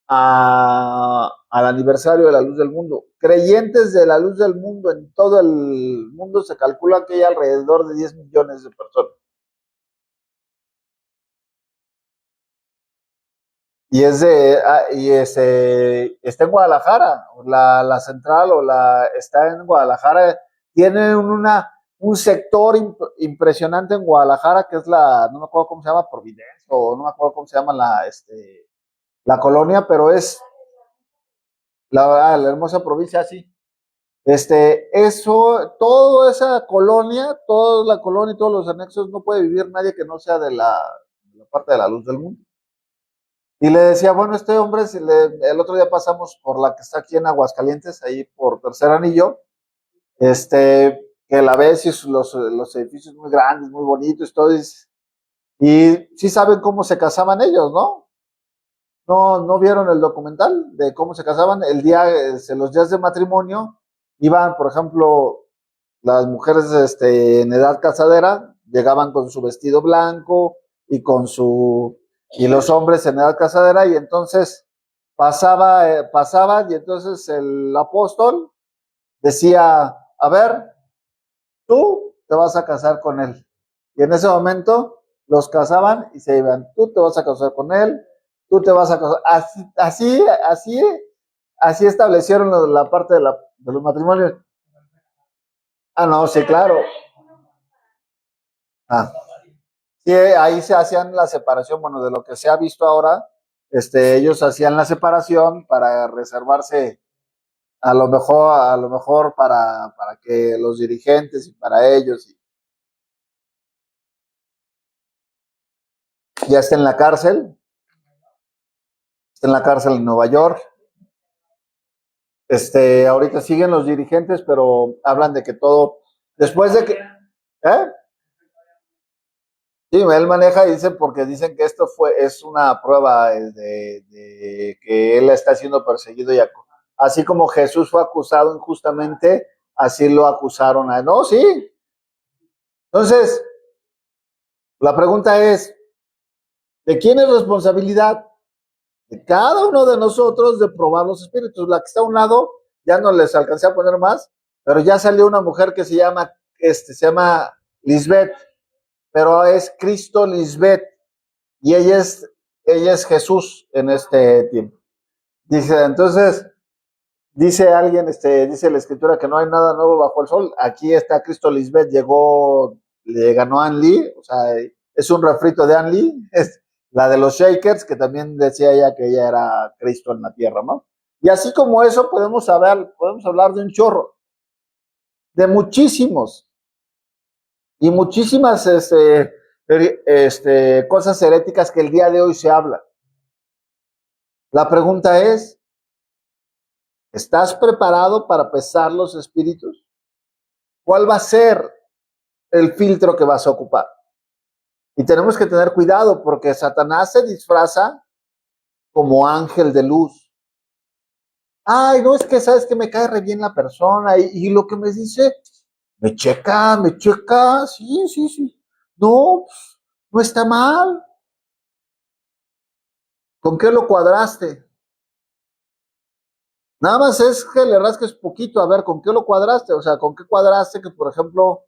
al aniversario de la luz del mundo. Creyentes de la luz del mundo en todo el mundo, se calcula que hay alrededor de 10 millones de personas. Y está en Guadalajara, la central está en Guadalajara. Tiene un sector impresionante en Guadalajara, que es no me acuerdo cómo se llama, Providencia, o no me acuerdo cómo se llama la colonia, pero es la hermosa provincia, sí. Toda esa colonia, toda la colonia y todos los anexos, no puede vivir nadie que no sea de la parte de la luz del mundo. Y le decía, bueno, este hombre, el otro día pasamos por la que está aquí en Aguascalientes, ahí por Tercer Anillo, que la ves y los edificios muy grandes, muy bonitos, todo, y sí saben cómo se casaban ellos, ¿no? ¿No vieron el documental de cómo se casaban? El día, los días de matrimonio, iban, por ejemplo, las mujeres en edad casadera, llegaban con su vestido blanco y los hombres en edad casadera, y entonces pasaban, y entonces el apóstol decía, a ver, tú te vas a casar con él. Y en ese momento los casaban y se iban, tú te vas a casar con él, tú te vas a casar. Así establecieron la parte de los matrimonios. Ah, no, sí, claro. Ah, sí, ahí se hacían la separación, bueno, de lo que se ha visto ahora, ellos hacían la separación para reservarse a lo mejor para que los dirigentes y para ellos ya está en la cárcel, está en la cárcel en Nueva York. Ahorita siguen los dirigentes, pero hablan de que todo, después de que, ¿eh? Sí, él maneja y dicen porque dicen que es una prueba de que él está siendo perseguido así como Jesús fue acusado injustamente, así lo acusaron a él. No, sí. Entonces, la pregunta es, ¿de quién es responsabilidad? De cada uno de nosotros de probar los espíritus. La que está a un lado, ya no les alcancé a poner más, pero ya salió una mujer que se llama Lisbeth, pero es Cristo Lisbeth, y ella es Jesús en este tiempo. Dice, entonces, dice alguien, dice la escritura que no hay nada nuevo bajo el sol. Aquí está Cristo Lisbeth, le ganó a Ann Lee, o sea, es un refrito de Ann Lee, es la de los Shakers, que también decía ella que ella era Cristo en la tierra, ¿no? Y así como eso podemos hablar de un chorro, de muchísimos, y muchísimas cosas heréticas que el día de hoy se habla. La pregunta es, ¿estás preparado para pesar los espíritus? ¿Cuál va a ser el filtro que vas a ocupar? Y tenemos que tener cuidado porque Satanás se disfraza como ángel de luz. Ay, no, es que sabes que me cae re bien la persona y lo que me dice, me checa, sí, sí, sí. No, pues, no está mal. ¿Con qué lo cuadraste? Nada más es que le rasques poquito, a ver, ¿con qué lo cuadraste? O sea, ¿con qué cuadraste que, por ejemplo,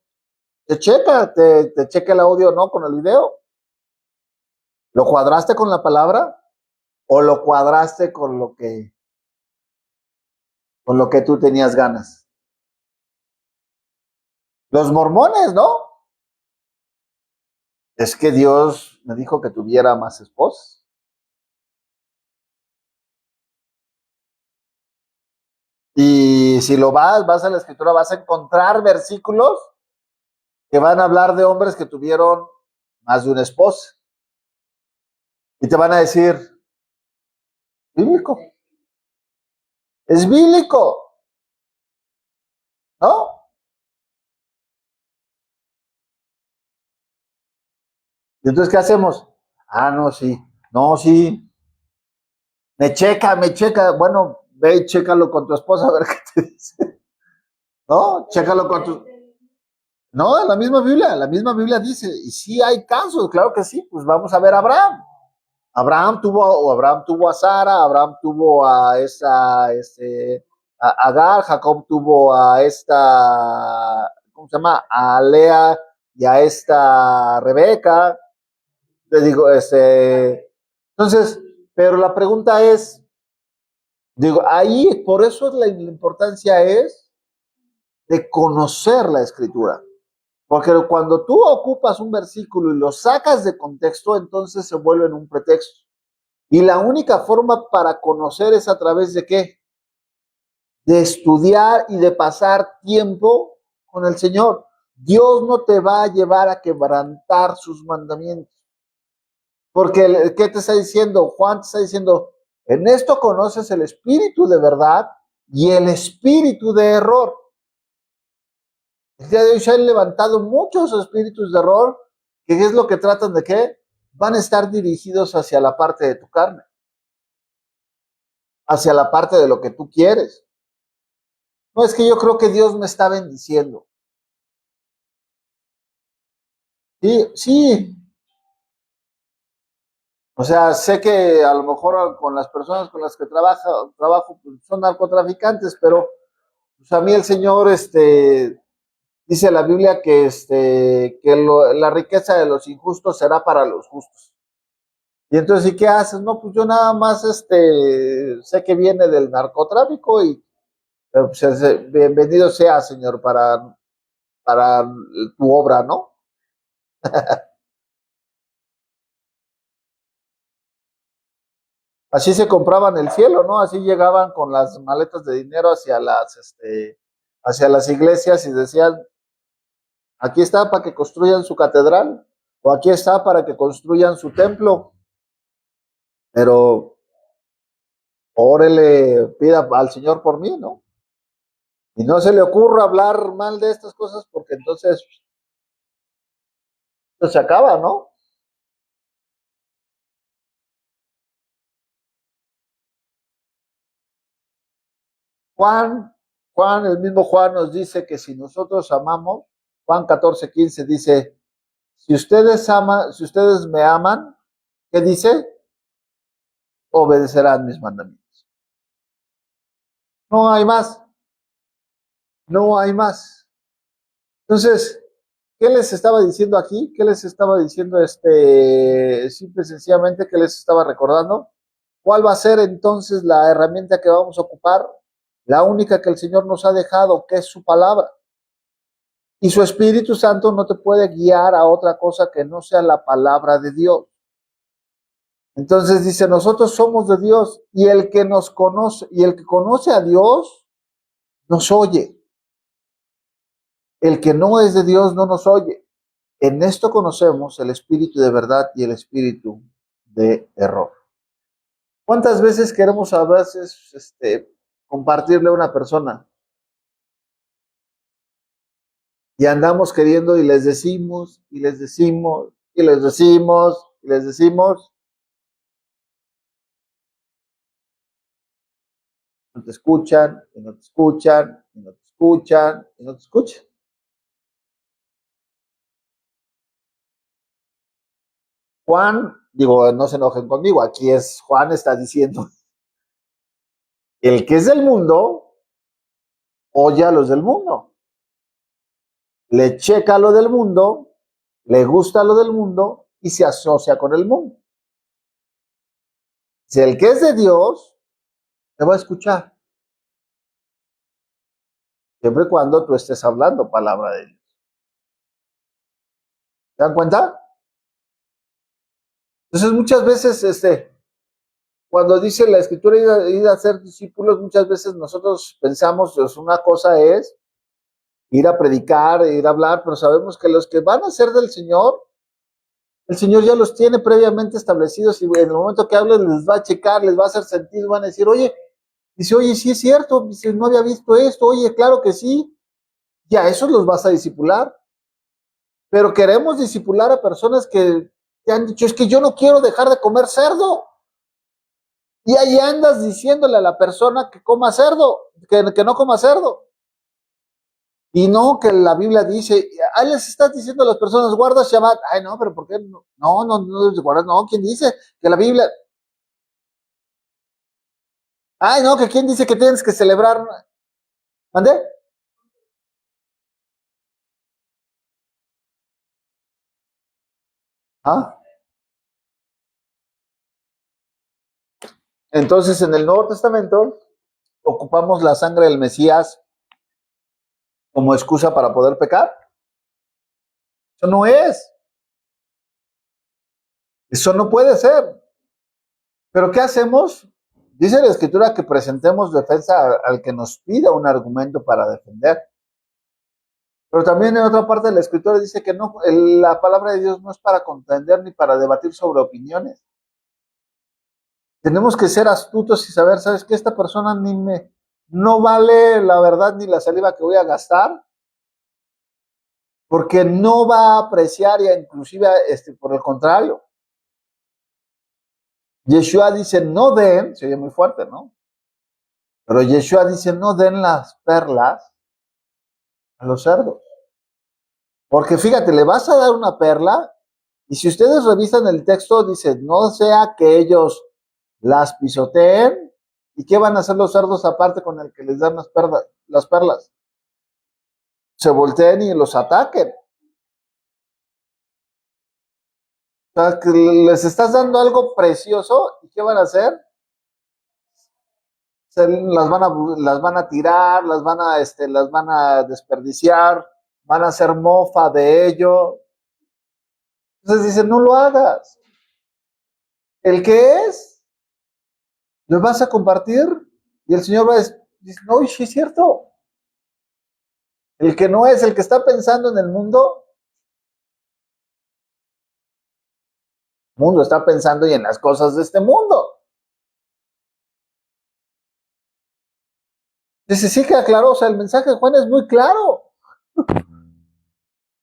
te checa el audio, ¿no? Con el video. ¿Lo cuadraste con la palabra o lo cuadraste con lo que tú tenías ganas? Los mormones, ¿no? Es que Dios me dijo que tuviera más esposas. Y si vas a la escritura, vas a encontrar versículos que van a hablar de hombres que tuvieron más de una esposa. Y te van a decir, bíblico, es bíblico, ¿no? Y entonces, ¿qué hacemos? Ah, no, sí, no, sí, me checa, bueno, ve y chécalo con tu esposa a ver qué te dice, ¿no? Chécalo con tu... No, en la misma Biblia dice, y sí hay casos, claro que sí, pues vamos a ver a Abraham. Abraham tuvo a Sara, Abraham tuvo a Agar, Jacob tuvo a ¿cómo se llama? A Lea y a Rebeca. Le digo, entonces, pero la pregunta es, digo, ahí, por eso la importancia es de conocer la escritura. Porque cuando tú ocupas un versículo y lo sacas de contexto, entonces se vuelve en un pretexto. Y la única forma para conocer es a través de ¿qué? De estudiar y de pasar tiempo con el Señor. Dios no te va a llevar a quebrantar sus mandamientos. Porque, ¿qué te está diciendo? Juan te está diciendo, en esto conoces el espíritu de verdad y el espíritu de error. El día de hoy se han levantado muchos espíritus de error, que es lo que tratan de qué? Van a estar dirigidos hacia la parte de tu carne. hacia la parte de lo que tú quieres. No, es que yo creo que Dios me está bendiciendo. Sí, sí. O sea, sé que a lo mejor con las personas con las que trabajo pues, son narcotraficantes, pero pues a mí el Señor, dice la Biblia que, la riqueza de los injustos será para los justos. Y entonces, ¿y qué haces? No, pues yo nada más, sé que viene del narcotráfico y pues, bienvenido sea, Señor, para tu obra, ¿no? Así se compraban el cielo, ¿no? Así llegaban con las maletas de dinero hacia las iglesias y decían, aquí está para que construyan su catedral, o aquí está para que construyan su templo, pero órele, pida al Señor por mí, ¿no? Y no se le ocurra hablar mal de estas cosas porque entonces esto se acaba, ¿no? Juan, Juan, el mismo Juan nos dice que si nosotros amamos, Juan 14:15 dice, si ustedes me aman, ¿qué dice? Obedecerán mis mandamientos. No hay más, no hay más. Entonces, ¿qué les estaba diciendo aquí? ¿Qué les estaba diciendo simple y sencillamente, qué les estaba recordando? ¿Cuál va a ser entonces la herramienta que vamos a ocupar? La única que el Señor nos ha dejado, que es su palabra. Y su Espíritu Santo no te puede guiar a otra cosa que no sea la palabra de Dios. Entonces dice, nosotros somos de Dios y el que nos conoce, y el que conoce a Dios, nos oye. El que no es de Dios no nos oye. En esto conocemos el espíritu de verdad y el espíritu de error. ¿Cuántas veces queremos a veces compartirle a una persona y andamos queriendo y les decimos y les decimos y les decimos y les decimos, no te escuchan y no te escuchan y no te escuchan y no te escuchan? Juan, digo, no se enojen conmigo, aquí es Juan está diciendo, el que es del mundo, oye a los del mundo, le checa lo del mundo, le gusta lo del mundo y se asocia con el mundo. Si el que es de Dios, te va a escuchar, siempre y cuando tú estés hablando palabra de Dios. ¿Se dan cuenta? Entonces muchas veces, cuando dice la escritura ir a ser discípulos, muchas veces nosotros pensamos, pues una cosa es ir a predicar, ir a hablar, pero sabemos que los que van a ser del Señor, el Señor ya los tiene previamente establecidos y en el momento que hablen les va a checar, les va a hacer sentido, van a decir, dice, oye, sí es cierto, dice, no había visto esto, oye, claro que sí, ya esos los vas a discipular, pero queremos discipular a personas que te han dicho, es que yo no quiero dejar de comer cerdo, y ahí andas diciéndole a la persona que coma cerdo, que no coma cerdo, y no que la Biblia dice, ahí les estás diciendo a las personas, guarda Shabbat, ay no, pero ¿por qué no? No debes guardar, no, ¿quién dice que la Biblia? Ay no, que quién dice que tienes que celebrar, ¿mande? ¿Ah? Entonces en el Nuevo Testamento ocupamos la sangre del Mesías como excusa para poder pecar. Eso no es, eso no puede ser. Pero ¿qué hacemos? Dice la Escritura que presentemos defensa al que nos pida un argumento para defender. Pero también en otra parte de la Escritura dice que no, la palabra de Dios no es para contender ni para debatir sobre opiniones. Tenemos que ser astutos y saber, ¿sabes qué? Esta persona no vale la verdad ni la saliva que voy a gastar, porque no va a apreciar y inclusive, por el contrario, Yeshua dice, no den, se oye muy fuerte, ¿no? Pero Yeshua dice, no den las perlas a los cerdos. Porque fíjate, le vas a dar una perla y si ustedes revisan el texto, dice, no sea que ellos las pisoteen. ¿Y qué van a hacer los cerdos aparte con el que les dan las perlas? Se volteen y los ataquen. O sea, que les estás dando algo precioso y ¿qué van a hacer? Las van a tirar, las van a desperdiciar, van a hacer mofa de ello. Entonces dice, no lo hagas. El que es, lo vas a compartir y el Señor va a decir, no, sí es cierto. El que no es, el que está pensando en el mundo está pensando y en las cosas de este mundo. Dice, sí queda claro, o sea, el mensaje de Juan es muy claro.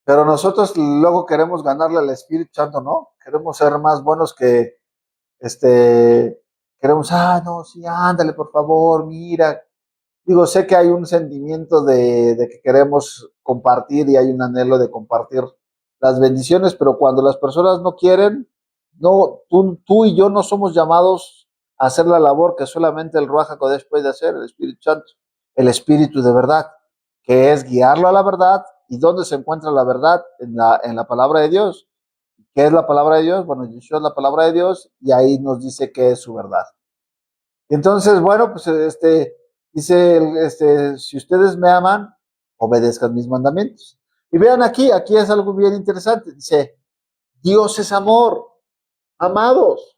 Pero nosotros luego queremos ganarle al Espíritu Santo, ¿no? Queremos ser más buenos que, queremos, no, sí, ándale, por favor, mira. Digo, sé que hay un sentimiento de que queremos compartir y hay un anhelo de compartir las bendiciones, pero cuando las personas no quieren, no, tú y yo no somos llamados a hacer la labor que solamente el Ruach HaKodesh puede hacer, el Espíritu Santo, el Espíritu de verdad, que es guiarlo a la verdad. ¿Y dónde se encuentra la verdad? En la palabra de Dios. ¿Qué es la palabra de Dios? Bueno, Yeshua es la palabra de Dios y ahí nos dice qué es su verdad. Entonces, bueno, pues dice, si ustedes me aman, obedezcan mis mandamientos. Y vean aquí es algo bien interesante. Dice, Dios es amor, amados,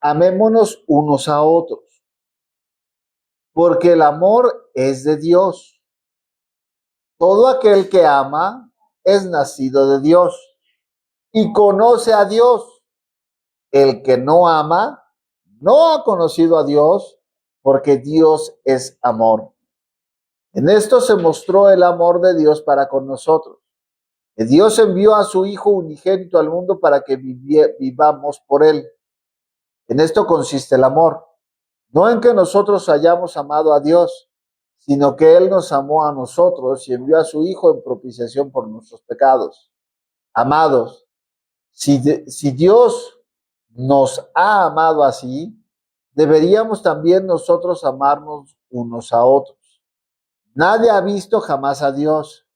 amémonos unos a otros, porque el amor es de Dios. Todo aquel que ama es nacido de Dios y conoce a Dios. El que no ama no ha conocido a Dios, porque Dios es amor. En esto se mostró el amor de Dios para con nosotros. Que Dios envió a su Hijo unigénito al mundo para que vivamos por él. En esto consiste el amor. No en que nosotros hayamos amado a Dios, sino que Él nos amó a nosotros y envió a su Hijo en propiciación por nuestros pecados. Amados, si Dios nos ha amado así, deberíamos también nosotros amarnos unos a otros. Nadie ha visto jamás a Dios.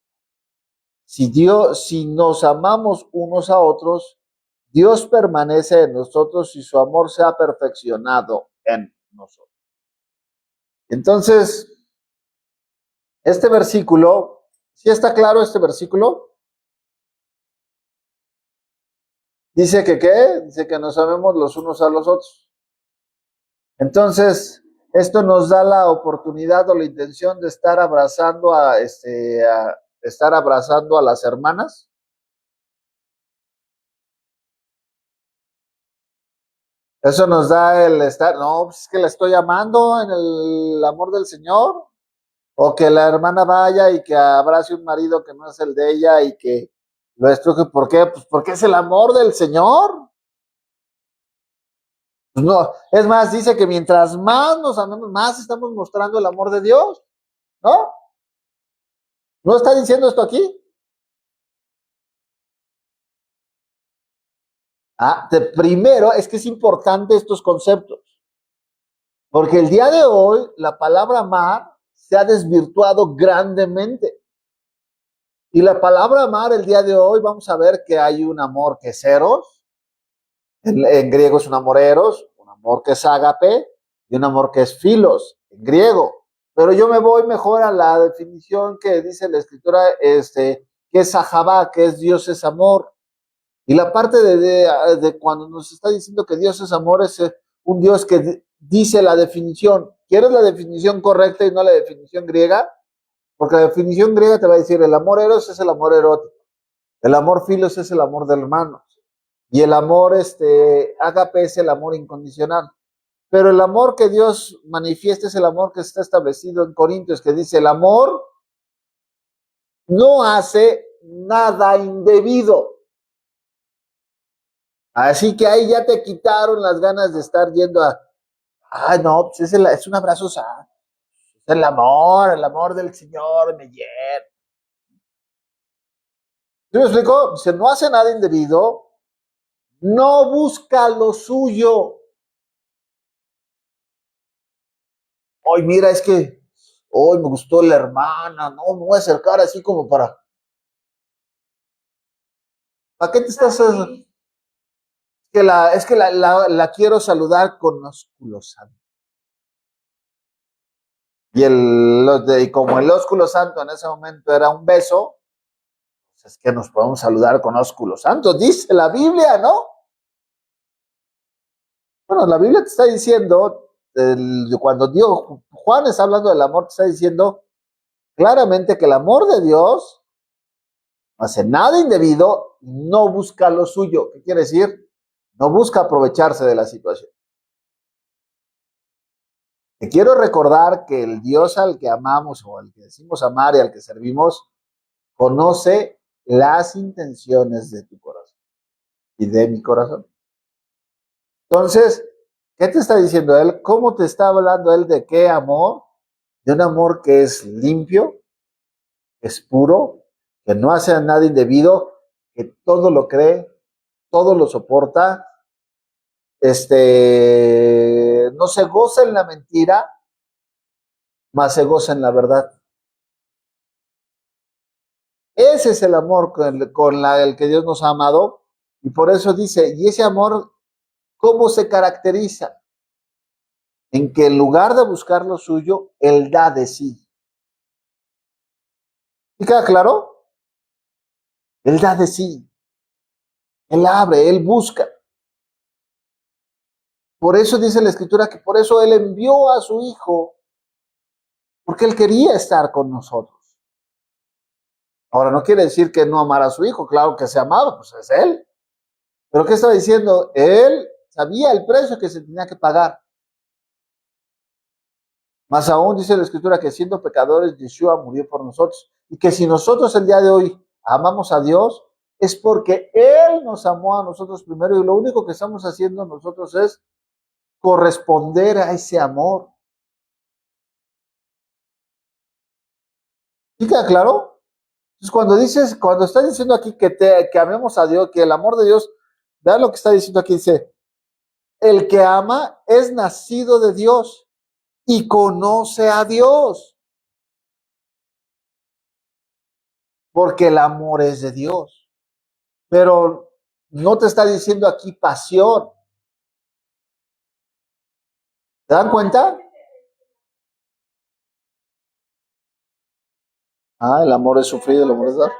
Si nos amamos unos a otros, Dios permanece en nosotros y su amor se ha perfeccionado en nosotros. Entonces, este versículo, ¿sí está claro este versículo? Dice que ¿qué? Dice que nos amemos los unos a los otros. Entonces, esto nos da la oportunidad o la intención de estar abrazando a las hermanas. Eso nos da el estar, no, pues es que la estoy amando en el amor del Señor. O que la hermana vaya y que abrace un marido que no es el de ella y que lo estruje. ¿Por qué? Pues porque es el amor del Señor. Pues no, es más, dice que mientras más nos amemos, más estamos mostrando el amor de Dios, ¿no? ¿No está diciendo esto aquí? Primero, es que es importante estos conceptos, porque el día de hoy la palabra amar se ha desvirtuado grandemente. Y la palabra amar el día de hoy, vamos a ver que hay un amor que es eros, en griego es un amor eros, un amor que es ágape y un amor que es filos, en griego. Pero yo me voy mejor a la definición que dice la escritura, que es ahabá, que es Dios es amor. Y la parte de cuando nos está diciendo que Dios es amor, es un Dios que dice la definición. ¿Quieres la definición correcta y no la definición griega? Porque la definición griega te va a decir, el amor eros es el amor erótico, el amor filos es el amor de hermanos, y el amor ágape es el amor incondicional. Pero el amor que Dios manifiesta es el amor que está establecido en Corintios, que dice, el amor no hace nada indebido. Así que ahí ya te quitaron las ganas de estar yendo Ay, no, pues es un abrazo sano. Es el amor del Señor me llena. ¿Sí me explico? Dice, no hace nada indebido, no busca lo suyo. Ay, mira, es que hoy me gustó la hermana, no, me voy a acercar así como ¿para qué te estás? Es que la quiero saludar con ósculo santo. Y como el ósculo santo en ese momento era un beso, pues es que nos podemos saludar con ósculo santo, dice la Biblia, ¿no? Bueno, la Biblia te está diciendo, cuando Dios, Juan está hablando del amor, te está diciendo claramente que el amor de Dios no hace nada indebido, no busca lo suyo. ¿Qué quiere decir? No busca aprovecharse de la situación. Te quiero recordar que el Dios al que amamos o al que decimos amar y al que servimos conoce las intenciones de tu corazón y de mi corazón. Entonces, ¿qué te está diciendo él? ¿Cómo te está hablando él de qué amor? De un amor que es limpio, que es puro, que no hace nada indebido, que todo lo cree, todo lo soporta, no se goza en la mentira, más se goza en la verdad. Ese es el amor el que Dios nos ha amado, y por eso dice, y ese amor, ¿cómo se caracteriza? En que en lugar de buscar lo suyo, Él da de sí. ¿Y queda claro? Él da de sí. Él abre, Él busca. Por eso dice la Escritura que por eso Él envió a su Hijo, porque Él quería estar con nosotros. Ahora, no quiere decir que no amara a su Hijo, claro que se amaba, pues es Él. Pero ¿qué estaba diciendo? Él sabía el precio que se tenía que pagar. Más aún dice la Escritura que siendo pecadores, Yeshua murió por nosotros. Y que si nosotros el día de hoy amamos a Dios, es porque Él nos amó a nosotros primero y lo único que estamos haciendo nosotros es corresponder a ese amor. ¿Sí queda claro? Entonces, cuando está diciendo aquí que amemos a Dios, que el amor de Dios, vean lo que está diciendo aquí, dice, el que ama es nacido de Dios y conoce a Dios, porque el amor es de Dios. Pero no te está diciendo aquí pasión. ¿Te dan cuenta? Ah, el amor es sufrido, el amor es dar.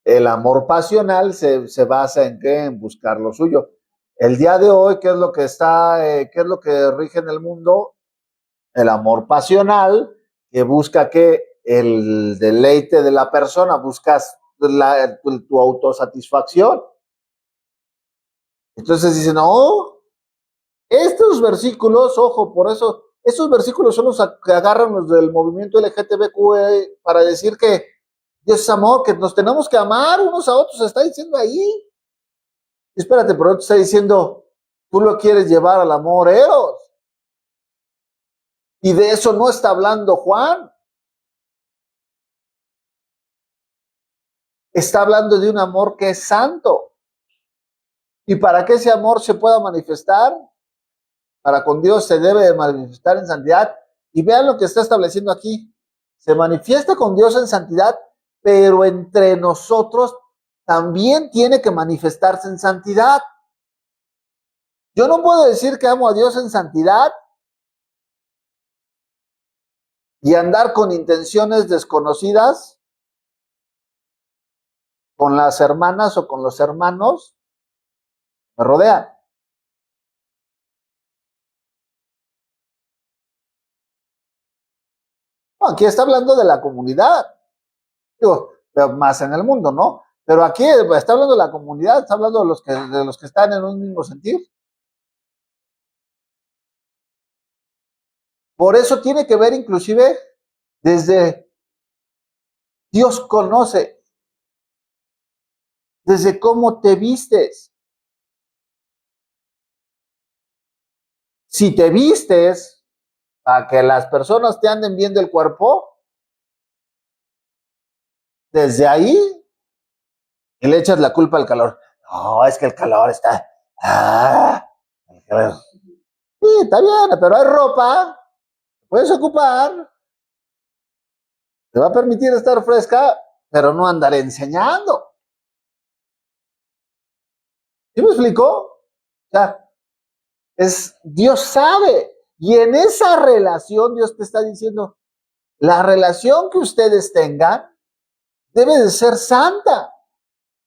El amor pasional se basa en qué? En buscar lo suyo. El día de hoy, ¿qué es lo que qué es lo que rige en el mundo? El amor pasional, que busca que el deleite de la persona, buscas tu autosatisfacción. Entonces dicen, no, estos versículos, ojo, por eso, estos versículos son los que agarran los del movimiento LGTBQ para decir que Dios es amor, que nos tenemos que amar unos a otros, se está diciendo ahí. Espérate, pero te está diciendo, tú lo quieres llevar al amor eros. Y de eso no está hablando Juan. Está hablando de un amor que es santo. Y para que ese amor se pueda manifestar, para con Dios se debe de manifestar en santidad. Y vean lo que está estableciendo aquí. Se manifiesta con Dios en santidad, pero entre nosotros también tiene que manifestarse en santidad. Yo no puedo decir que amo a Dios en santidad y andar con intenciones desconocidas con las hermanas o con los hermanos que me rodean. No, aquí está hablando de la comunidad, digo, pero más en el mundo, ¿no? Pero aquí está hablando de la comunidad, está hablando de los que están en un mismo sentir. Por eso tiene que ver inclusive desde Dios conoce, desde cómo te vistes. Si te vistes para que las personas te anden viendo el cuerpo, desde ahí y le echas la culpa al calor. No, es que el calor está. El calor. Sí, está bien, pero hay ropa, puedes ocupar, te va a permitir estar fresca, pero no andar enseñando. ¿Sí me explicó? O sea, Dios sabe. Y en esa relación Dios te está diciendo, la relación que ustedes tengan debe de ser santa.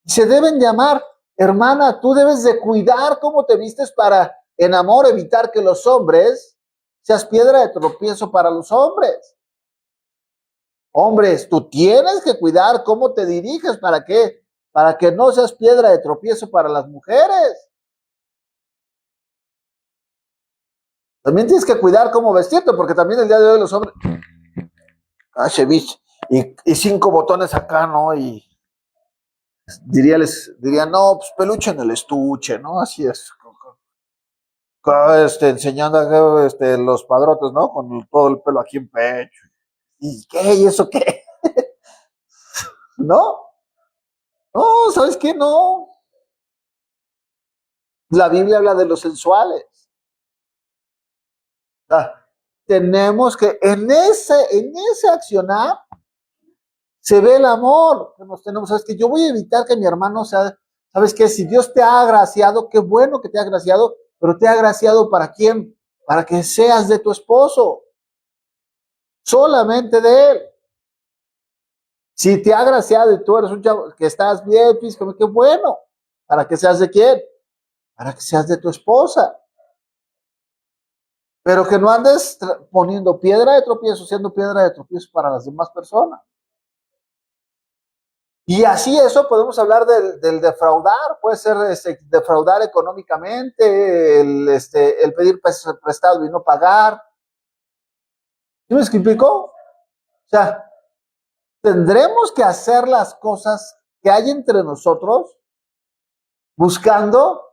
Se deben de amar. Hermana, tú debes de cuidar cómo te vistes para, en amor, evitar que los hombres seas piedra de tropiezo para los hombres. Hombres, tú tienes que cuidar cómo te diriges. ¿Para qué? Para que no seas piedra de tropiezo para las mujeres. También tienes que cuidar cómo vestirte, porque también el día de hoy los hombres... y 5 botones acá, ¿no? Y dirían, no, pues peluche en el estuche, ¿no? Así es. Enseñando los padrotes, ¿no? Con todo el pelo aquí en pecho. ¿Y qué? ¿Y eso qué? ¿No? No, ¿sabes qué? No. La Biblia habla de los sensuales. Tenemos que, en ese accionar, se ve el amor que nos tenemos. ¿Sabes qué? Yo voy a evitar que mi hermano sea, ¿sabes qué? Si Dios te ha agraciado, qué bueno que te ha agraciado, pero te ha agraciado ¿para quién? Para que seas de tu esposo. Solamente de él. Si te ha agraciado y tú eres un chavo que estás bien físicamente, qué bueno. ¿Para que seas de quién? Para que seas de tu esposa. Pero que no andes poniendo piedra de tropiezo, siendo piedra de tropiezo para las demás personas. Y así eso podemos hablar del defraudar, puede ser defraudar económicamente, el pedir prestado y no pagar. ¿Sí me explico? O sea, tendremos que hacer las cosas que hay entre nosotros buscando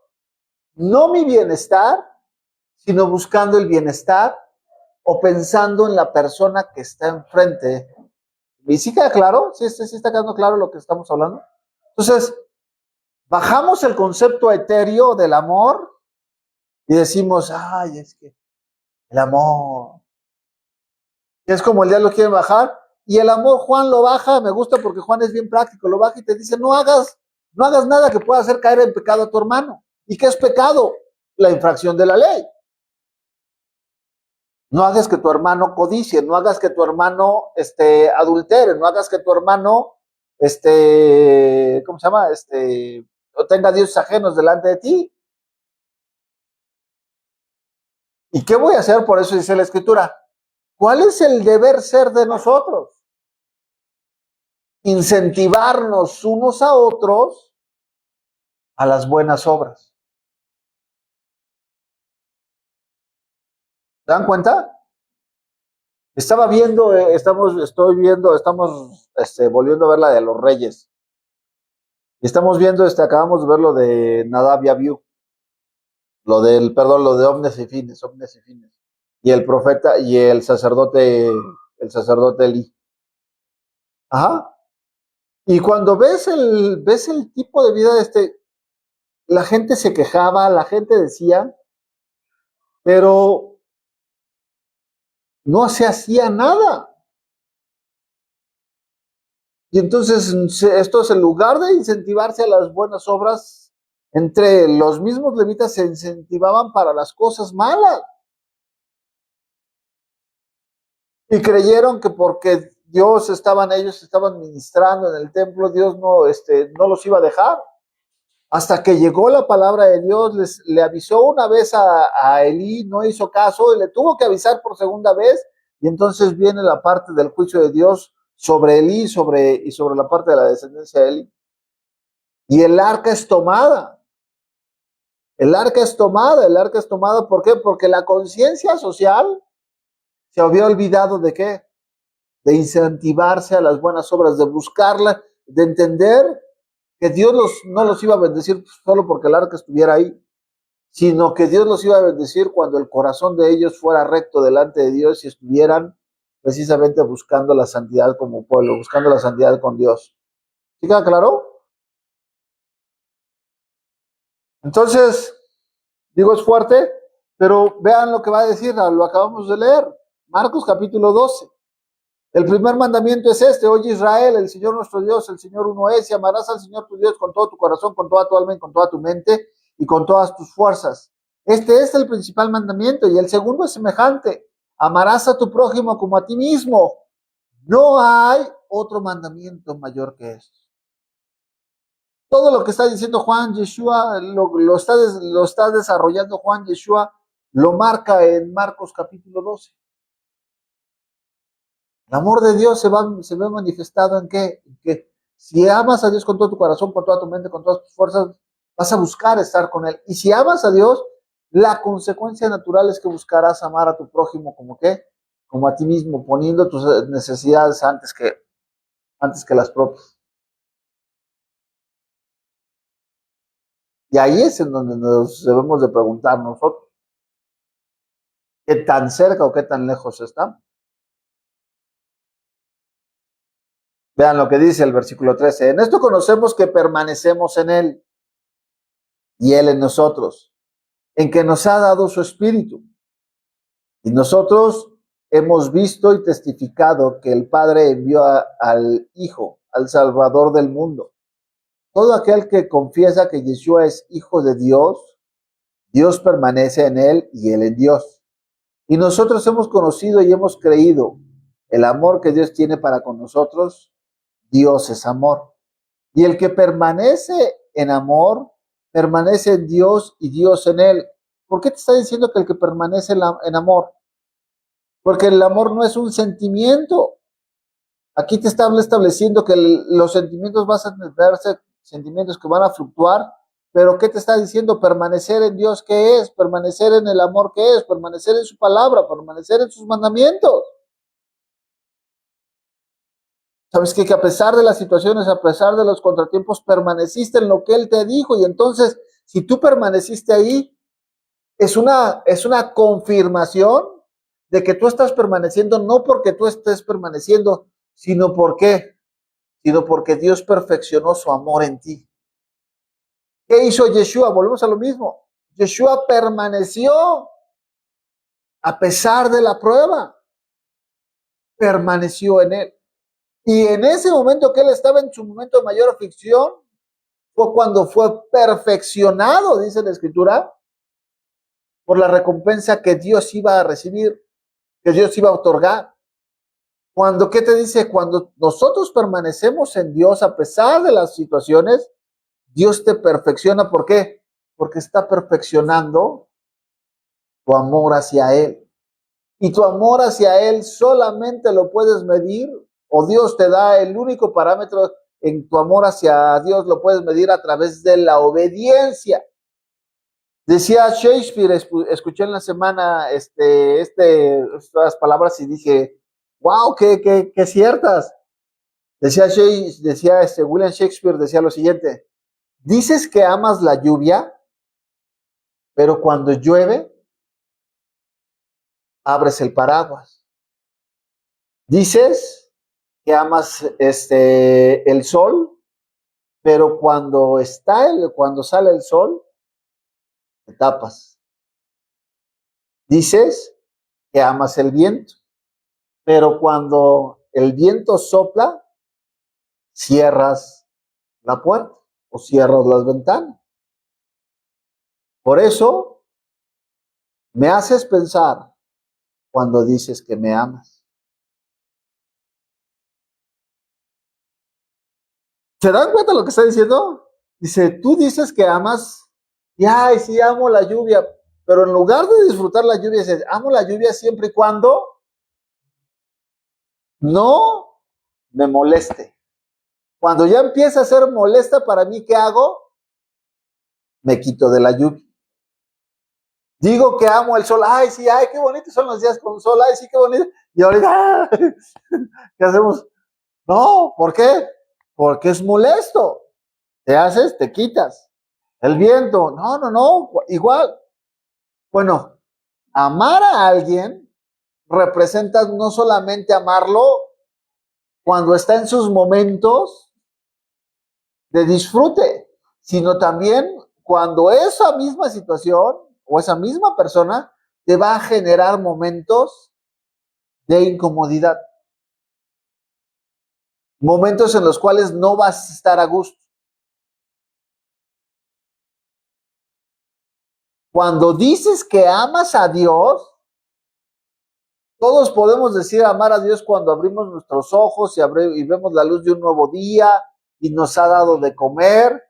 no mi bienestar, sino buscando el bienestar o pensando en la persona que está enfrente. ¿Y sí queda claro? ¿Sí está quedando claro lo que estamos hablando? Entonces, bajamos el concepto etéreo del amor y decimos, ay, es que el amor. Es como el día lo quieren bajar y el amor Juan lo baja, me gusta porque Juan es bien práctico, lo baja y te dice, no hagas nada que pueda hacer caer en pecado a tu hermano. ¿Y qué es pecado? La infracción de la ley. No hagas que tu hermano codicie, no hagas que tu hermano adultere, no hagas que tu hermano, ¿cómo se llama? Tenga dioses ajenos delante de ti. ¿Y qué voy a hacer? Por eso dice la Escritura. ¿Cuál es el deber ser de nosotros? Incentivarnos unos a otros a las buenas obras. ¿Se dan cuenta? Estaba viendo, estamos volviendo a ver la de los Reyes. Estamos viendo, acabamos de ver lo de Nadab y Abiú. Lo de Omnes y Fines. Y el profeta y el sacerdote Elí. Ajá. Y cuando ves el tipo de vida la gente se quejaba, la gente decía, pero no se hacía nada. Y entonces estos, en lugar de incentivarse a las buenas obras, entre los mismos levitas se incentivaban para las cosas malas. Y creyeron que porque ellos estaban ministrando en el templo, Dios no los iba a dejar. Hasta que llegó la palabra de Dios, le avisó una vez a Elí, no hizo caso, y le tuvo que avisar por segunda vez, y entonces viene la parte del juicio de Dios sobre Elí y sobre la parte de la descendencia de Elí. Y el arca es tomada. El arca es tomada, ¿por qué? Porque la conciencia social se había olvidado de qué, de incentivarse a las buenas obras, de buscarla, de entender que Dios no los iba a bendecir solo porque el arca estuviera ahí. sino que Dios los iba a bendecir cuando el corazón de ellos fuera recto delante de Dios y estuvieran precisamente buscando la santidad como pueblo, buscando la santidad con Dios. ¿Sí queda claro? Entonces, digo, es fuerte, pero vean lo que va a decir, lo acabamos de leer, Marcos capítulo 12. El primer mandamiento es este: oye Israel, el Señor nuestro Dios, el Señor uno es, y amarás al Señor tu Dios con todo tu corazón, con toda tu alma y con toda tu mente y con todas tus fuerzas. Este es el principal mandamiento, y el segundo es semejante: amarás a tu prójimo como a ti mismo. No hay otro mandamiento mayor que este. Todo lo que está diciendo Juan Yeshua, lo está desarrollando Juan Yeshua, lo marca en Marcos capítulo 12. El amor de Dios se ve manifestado en qué? En que si amas a Dios con todo tu corazón, con toda tu mente, con todas tus fuerzas, vas a buscar estar con Él. Y si amas a Dios, la consecuencia natural es que buscarás amar a tu prójimo como qué, como a ti mismo, poniendo tus necesidades antes que las propias. Y ahí es en donde nos debemos de preguntar nosotros, ¿qué tan cerca o qué tan lejos estamos? Vean lo que dice el versículo 13. En esto conocemos que permanecemos en Él y Él en nosotros, en que nos ha dado su Espíritu. Y nosotros hemos visto y testificado que el Padre envió al Hijo, al Salvador del mundo. Todo aquel que confiesa que Yeshua es Hijo de Dios, Dios permanece en Él y Él en Dios. Y nosotros hemos conocido y hemos creído el amor que Dios tiene para con nosotros. Dios es amor. Y el que permanece en amor, permanece en Dios y Dios en él. ¿Por qué te está diciendo que el que permanece en amor? Porque el amor no es un sentimiento. Aquí te está estableciendo que los sentimientos van a ser sentimientos que van a fluctuar, pero ¿qué te está diciendo? Permanecer en Dios, ¿qué es? Permanecer en el amor, ¿qué es? Permanecer en su palabra, permanecer en sus mandamientos. ¿Sabes qué? Que a pesar de las situaciones, a pesar de los contratiempos, permaneciste en lo que Él te dijo. Y entonces, si tú permaneciste ahí, es una confirmación de que tú estás permaneciendo, no porque tú estés permaneciendo, sino porque Dios perfeccionó su amor en ti. ¿Qué hizo Yeshua? Volvemos a lo mismo. Yeshua permaneció a pesar de la prueba. Permaneció en Él. Y en ese momento que Él estaba en su momento de mayor aflicción, fue cuando fue perfeccionado, dice la Escritura, por la recompensa que Dios iba a recibir, que Dios iba a otorgar. Cuando, ¿qué te dice? Cuando nosotros permanecemos en Dios a pesar de las situaciones, Dios te perfecciona. ¿Por qué? Porque está perfeccionando tu amor hacia Él. Y tu amor hacia Él solamente lo puedes medir, o Dios te da el único parámetro en tu amor hacia Dios, lo puedes medir a través de la obediencia. Decía Shakespeare, escuché en la semana estas palabras y dije, wow, qué ciertas. Decía William Shakespeare, decía lo siguiente: dices que amas la lluvia, pero cuando llueve, abres el paraguas. Dices que amas el sol, pero cuando sale el sol, te tapas. Dices que amas el viento, pero cuando el viento sopla, cierras la puerta o cierras las ventanas. Por eso me haces pensar cuando dices que me amas. ¿Se dan cuenta de lo que está diciendo? Dice, tú dices que amas, y ay, sí, amo la lluvia, pero en lugar de disfrutar la lluvia, dices, amo la lluvia siempre y cuando no me moleste. Cuando ya empieza a ser molesta para mí, ¿qué hago? Me quito de la lluvia. Digo que amo el sol, ay, sí, ay, qué bonitos son los días con sol, ay, sí, qué bonito. Y ahorita, ¿qué hacemos? No, ¿por qué? Porque es molesto. Te quitas. El viento, no, igual. Bueno, amar a alguien representa no solamente amarlo cuando está en sus momentos de disfrute, sino también cuando esa misma situación o esa misma persona te va a generar momentos de incomodidad, momentos en los cuales no vas a estar a gusto. Cuando dices que amas a Dios, todos podemos decir amar a Dios cuando abrimos nuestros ojos y vemos la luz de un nuevo día y nos ha dado de comer,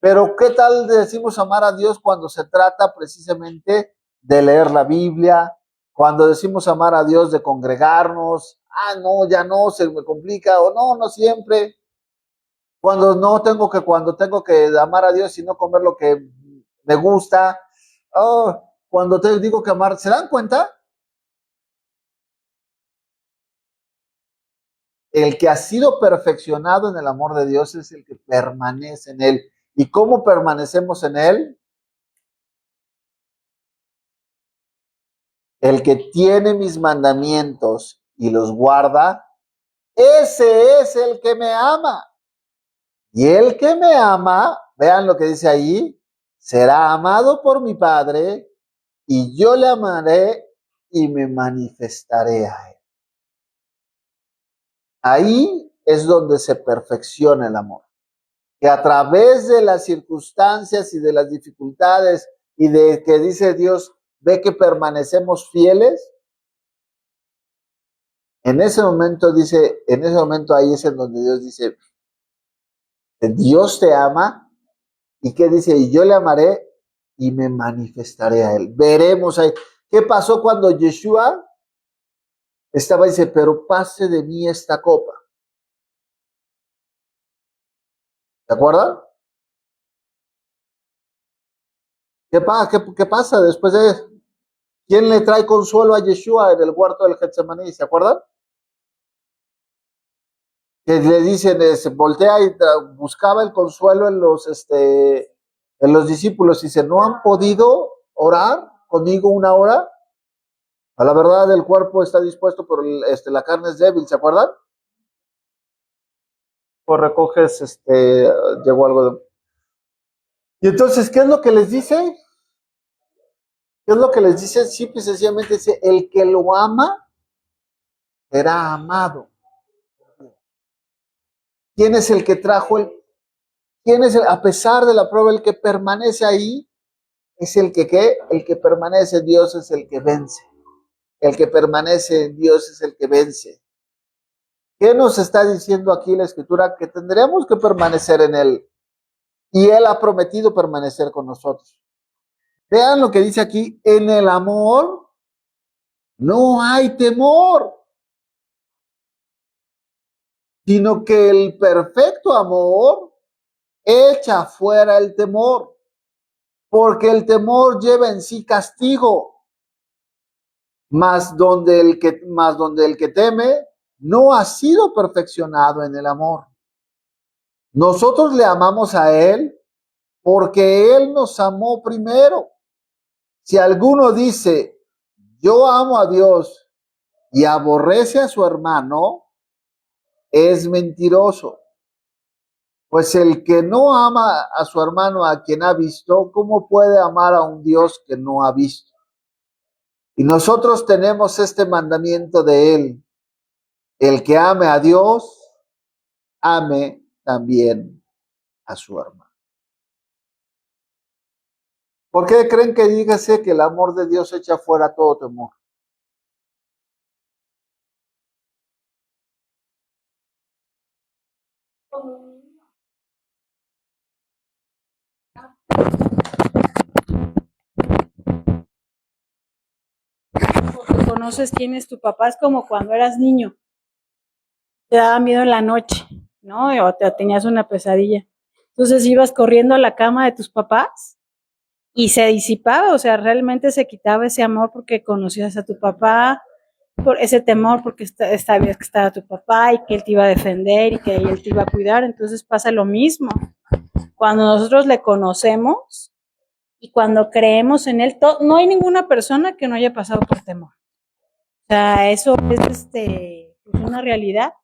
pero ¿qué tal decimos amar a Dios cuando se trata precisamente de leer la Biblia? Cuando decimos amar a Dios de congregarnos, no, ya no, se me complica, o no, no siempre. Cuando tengo que amar a Dios y no comer lo que me gusta. Cuando te digo que amar, ¿se dan cuenta? El que ha sido perfeccionado en el amor de Dios es el que permanece en él. ¿Y cómo permanecemos en él? El que tiene mis mandamientos y los guarda, ese es el que me ama. Y el que me ama, vean lo que dice ahí, será amado por mi Padre y yo le amaré y me manifestaré a él. Ahí es donde se perfecciona el amor. Que a través de las circunstancias y de las dificultades y de que dice Dios, ve que permanecemos fieles, en ese momento ahí es en donde Dios dice, Dios te ama, y que dice, y yo le amaré y me manifestaré a él. Veremos ahí. ¿Qué pasó cuando Yeshua estaba y dice, pero pase de mí esta copa? ¿Se acuerdan? ¿Qué pasa después de eso? ¿Quién le trae consuelo a Yeshua en el huerto del Getsemaní? ¿Se acuerdan? Que le dicen, se voltea y buscaba el consuelo en los discípulos y dice, ¿no han podido orar conmigo una hora? A la verdad el cuerpo está dispuesto, pero la carne es débil, ¿se acuerdan? O recoges, llegó algo de... Y entonces, ¿qué es lo que les dice? ¿Qué es lo que les dice? Simple y sencillamente dice, el que lo ama será amado. ¿Quién es el que trajo quién es a pesar de la prueba, el que permanece ahí? Es el que, ¿qué? El que permanece en Dios es el que vence. El que permanece en Dios es el que vence. ¿Qué nos está diciendo aquí la Escritura? Que tendremos que permanecer en Él. Y Él ha prometido permanecer con nosotros. Vean lo que dice aquí, en el amor no hay temor, sino que el perfecto amor echa fuera el temor, porque el temor lleva en sí castigo, mas donde el que teme no ha sido perfeccionado en el amor. Nosotros le amamos a Él porque Él nos amó primero. Si alguno dice, yo amo a Dios y aborrece a su hermano, es mentiroso. Pues el que no ama a su hermano a quien ha visto, ¿cómo puede amar a un Dios que no ha visto? Y nosotros tenemos este mandamiento de Él. El que ame a Dios, ame también a su hermano. ¿Por qué creen que dígase que el amor de Dios echa fuera todo temor? Porque conoces quién es tu papá, es como cuando eras niño, te daba miedo en la noche, ¿no? O te tenías una pesadilla. Entonces ibas corriendo a la cama de tus papás y se disipaba, o sea, realmente se quitaba ese amor porque conocías a tu papá, por ese temor porque sabías que estaba tu papá y que él te iba a defender y que él te iba a cuidar. Entonces pasa lo mismo. Cuando nosotros le conocemos, Y cuando creemos en Él, no hay ninguna persona que no haya pasado por temor. O sea, eso es pues una realidad.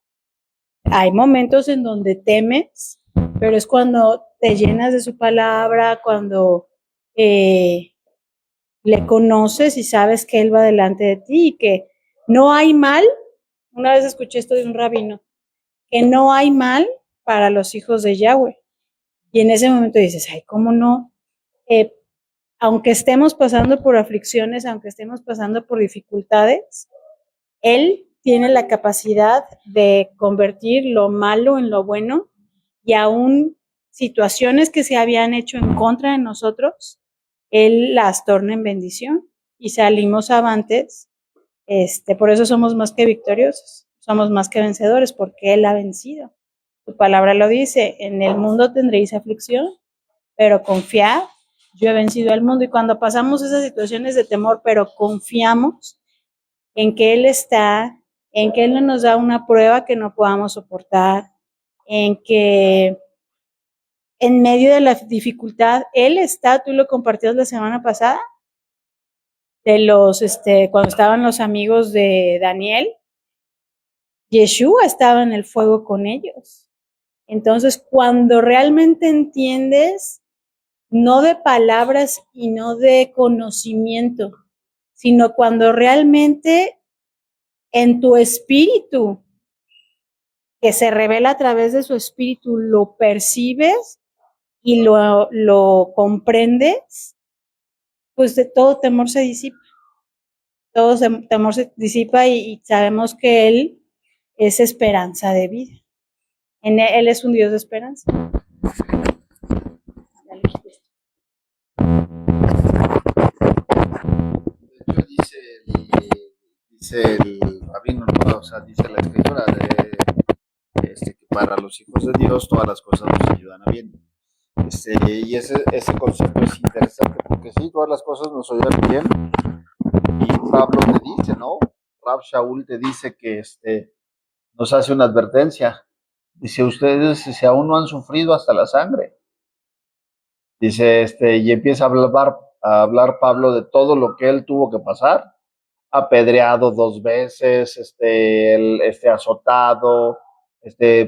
Hay momentos en donde temes, pero es cuando te llenas de su palabra, cuando le conoces y sabes que Él va delante de ti y que no hay mal. Una vez escuché esto de un rabino, que no hay mal para los hijos de Yahweh. Y en ese momento dices, ay, ¿cómo no? Aunque estemos pasando por aflicciones, aunque estemos pasando por dificultades, Él tiene la capacidad de convertir lo malo en lo bueno y aún situaciones que se habían hecho en contra de nosotros, Él las torna en bendición y salimos avantes. Por eso somos más que victoriosos, somos más que vencedores, porque Él ha vencido. Tu palabra lo dice, en el mundo tendréis aflicción, pero confiad, yo he vencido al mundo. Y cuando pasamos esas situaciones de temor, pero confiamos en que Él está, en que Él no nos da una prueba que no podamos soportar, en que en medio de la dificultad Él está, tú lo compartías la semana pasada, de los, cuando estaban los amigos de Daniel, Yeshua estaba en el fuego con ellos. Entonces, cuando realmente entiendes, no de palabras y no de conocimiento, sino cuando realmente en tu espíritu, que se revela a través de su espíritu, lo percibes y lo comprendes, pues de todo temor se disipa. Todo temor se disipa y sabemos que Él es esperanza de vida. Él es un Dios de esperanza. De hecho, dice el rabino, ¿no? O sea, dice la escritura que para los hijos de Dios todas las cosas nos ayudan a bien. Y ese concepto es interesante porque sí, todas las cosas nos ayudan bien. Y Pablo te dice, ¿no? Rab Shaul te dice que nos hace una advertencia. Dice, ustedes si aún no han sufrido hasta la sangre. Dice, y empieza a hablar Pablo de todo lo que él tuvo que pasar. Apedreado 2 veces, azotado,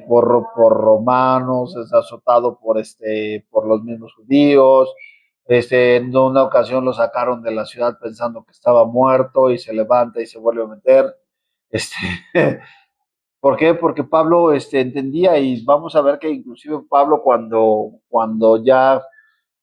por romanos, azotado por los mismos judíos. En una ocasión lo sacaron de la ciudad pensando que estaba muerto y se levanta y se vuelve a meter. Este, ¿Por qué? Porque Pablo entendía, y vamos a ver que inclusive Pablo cuando ya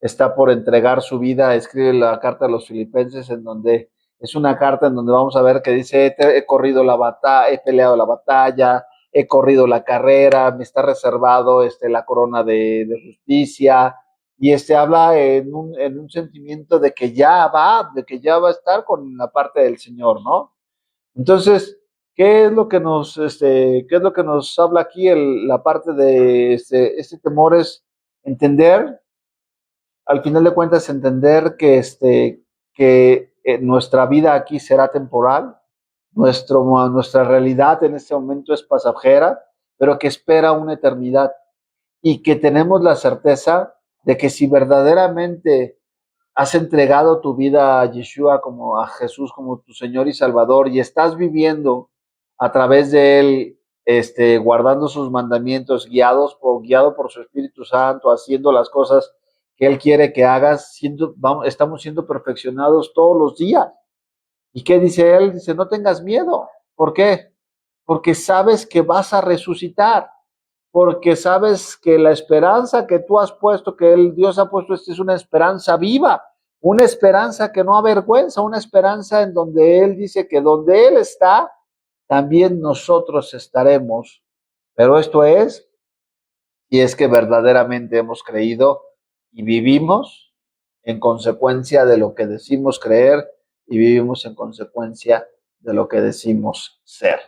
está por entregar su vida, escribe la carta a los filipenses, en donde es una carta en donde vamos a ver que dice, he corrido la batalla, he peleado la batalla, he corrido la carrera, me está reservado la corona de justicia, y habla en un sentimiento de que ya va a estar con la parte del Señor, ¿no? Entonces, ¿qué es lo que nos habla aquí la parte de este temor? Es entender, al final de cuentas, entender que nuestra vida aquí será temporal, nuestra realidad en este momento es pasajera, pero que espera una eternidad, y que tenemos la certeza de que si verdaderamente has entregado tu vida a Yeshua, como a Jesús, como tu Señor y Salvador, y estás viviendo a través de Él, guardando sus mandamientos, guiado por su Espíritu Santo, haciendo las cosas que Él quiere que hagas, estamos siendo perfeccionados todos los días. ¿Y qué dice Él? Dice, no tengas miedo. ¿Por qué? Porque sabes que vas a resucitar, porque sabes que la esperanza que tú has puesto, que Dios ha puesto, es una esperanza viva, una esperanza que no avergüenza, una esperanza en donde Él dice que donde Él está, también nosotros estaremos. Pero esto es, y es que verdaderamente hemos creído y vivimos en consecuencia de lo que decimos creer, y vivimos en consecuencia de lo que decimos ser.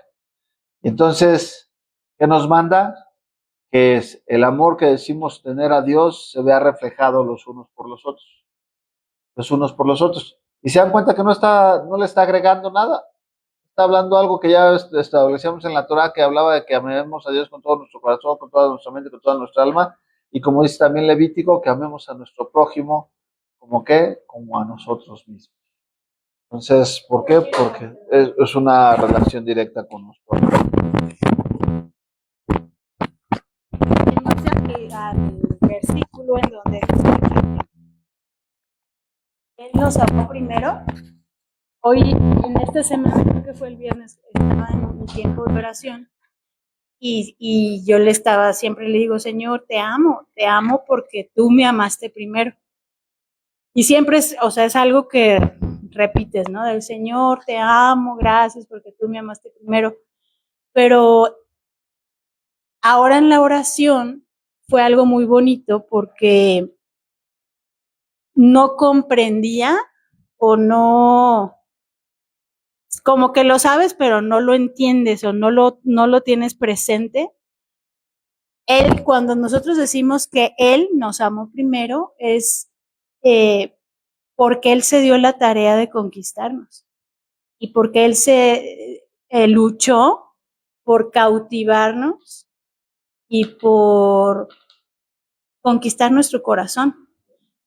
Entonces, ¿qué nos manda? Que es el amor que decimos tener a Dios se vea reflejado los unos por los otros, los unos por los otros. Y se dan cuenta que no le está agregando nada. Está hablando algo que ya establecíamos en la Torah, que hablaba de que amemos a Dios con todo nuestro corazón, con toda nuestra mente, con toda nuestra alma. Y como dice también Levítico, que amemos a nuestro prójimo ¿Cómo qué? Como a nosotros mismos. Entonces, ¿por qué? Porque es una relación directa con nosotros. En base al versículo en donde dice que Él nos amó primero. Hoy, en esta semana, creo que fue el viernes, estaba en un tiempo de oración y yo siempre le digo, Señor, te amo porque tú me amaste primero. Y siempre o sea, es algo que repites, ¿no? Del Señor, te amo, gracias porque tú me amaste primero. Pero ahora en la oración fue algo muy bonito porque no comprendía o no, como que lo sabes, pero no lo entiendes o no lo tienes presente. Él, cuando nosotros decimos que Él nos amó primero, es porque Él se dio la tarea de conquistarnos y porque Él se luchó por cautivarnos y por conquistar nuestro corazón.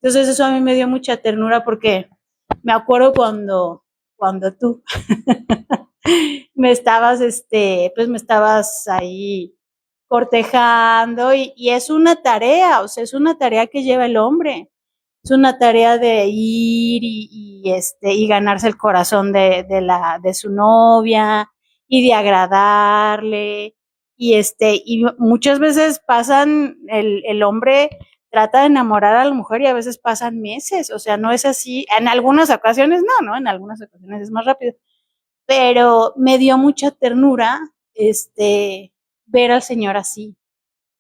Entonces eso a mí me dio mucha ternura porque me acuerdo cuando tú pues me estabas ahí cortejando y es una tarea, o sea, es una tarea que lleva el hombre. Es una tarea de ir y ganarse el corazón de su novia y de agradarle. Y muchas veces el hombre trata de enamorar a la mujer y a veces pasan meses, o sea, no es así. En algunas ocasiones no, en algunas ocasiones es más rápido. Pero me dio mucha ternura, ver al Señor así,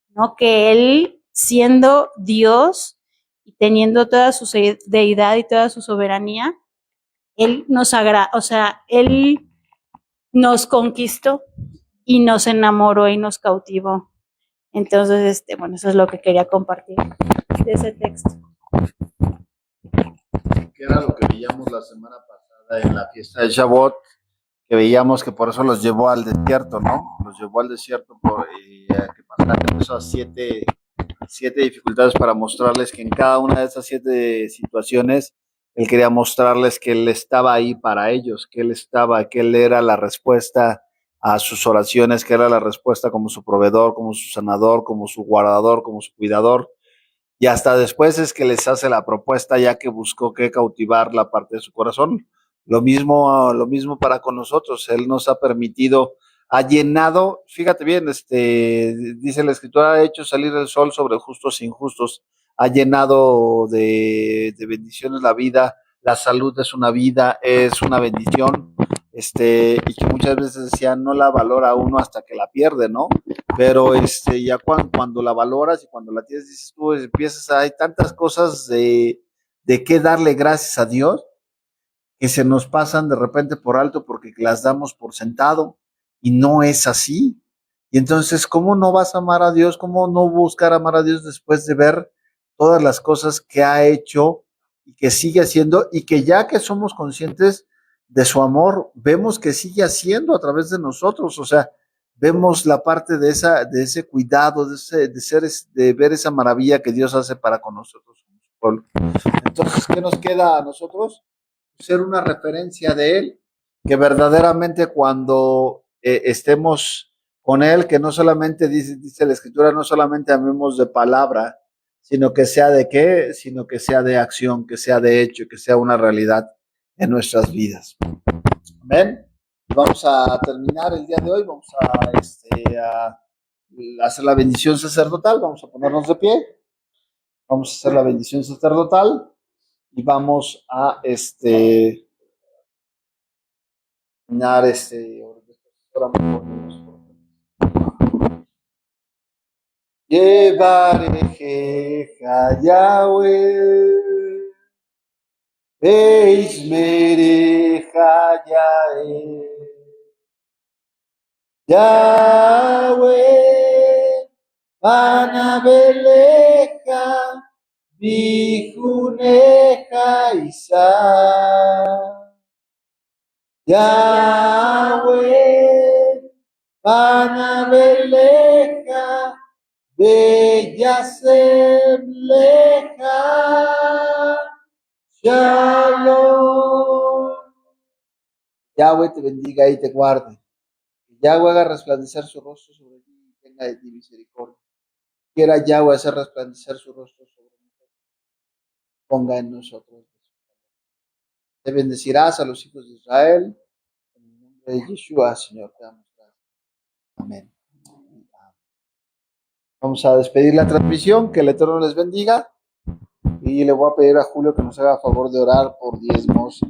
¿no? Que Él, siendo Dios y teniendo toda su deidad y toda su soberanía, Él o sea, Él nos conquistó y nos enamoró y nos cautivó. Entonces, bueno, eso es lo que quería compartir de ese texto. Que era lo que veíamos la semana pasada en la fiesta de Shavuot, que veíamos que por eso los llevó al desierto, ¿no? Los llevó al desierto que pasaran esas siete dificultades para mostrarles que en cada una de esas 7 situaciones Él quería mostrarles que Él estaba ahí para ellos, que Él era la respuesta a sus oraciones, que era la respuesta como su proveedor, como su sanador, como su guardador, como su cuidador. Y hasta después es que les hace la propuesta ya que buscó que cautivar la parte de su corazón. Lo mismo para con nosotros. Él nos ha permitido, ha llenado, fíjate bien, dice la escritura, ha hecho salir el sol sobre justos e injustos, ha llenado de bendiciones la vida, la salud es una vida, es una bendición, y que muchas veces decía, no la valora uno hasta que la pierde, ¿no? Pero ya cuando la valoras y cuando la tienes, dices tú, hay tantas cosas de qué darle gracias a Dios que se nos pasan de repente por alto porque las damos por sentado y no es así. Y entonces, ¿cómo no vas a amar a Dios? ¿Cómo no buscar amar a Dios después de ver todas las cosas que ha hecho y que sigue haciendo y que ya que somos conscientes de su amor, vemos que sigue haciendo a través de nosotros? O sea, vemos la parte de ese cuidado, de ver esa maravilla que Dios hace para con nosotros. Entonces, ¿qué nos queda a nosotros? Ser una referencia de Él, que verdaderamente cuando estemos con Él, que no solamente dice la Escritura, no solamente amemos de palabra, sino que sea de qué, sino que sea de acción, que sea de hecho, que sea una realidad en nuestras vidas. Amén. Vamos a terminar el día de hoy, vamos a hacer la bendición sacerdotal, vamos a ponernos de pie, vamos a hacer la bendición sacerdotal y vamos a Yevarejeja Yahweh, Beismereja Yael, Yahweh, Panabeleja, Bijuneja Isa, Yahweh, Panabeleja, Bella Semleja, Shalom. Yahweh te bendiga y te guarde. Que Yahweh haga resplandecer su rostro sobre ti y tenga de ti misericordia. Quiera Yahweh hacer resplandecer su rostro sobre nosotros. Ponga en nosotros. Te bendecirás a los hijos de Israel. En el nombre de Yeshua, Señor, te damos gracias. Amén. Vamos a despedir la transmisión. Que el Eterno les bendiga. Y le voy a pedir a Julio que nos haga favor de orar por diezmos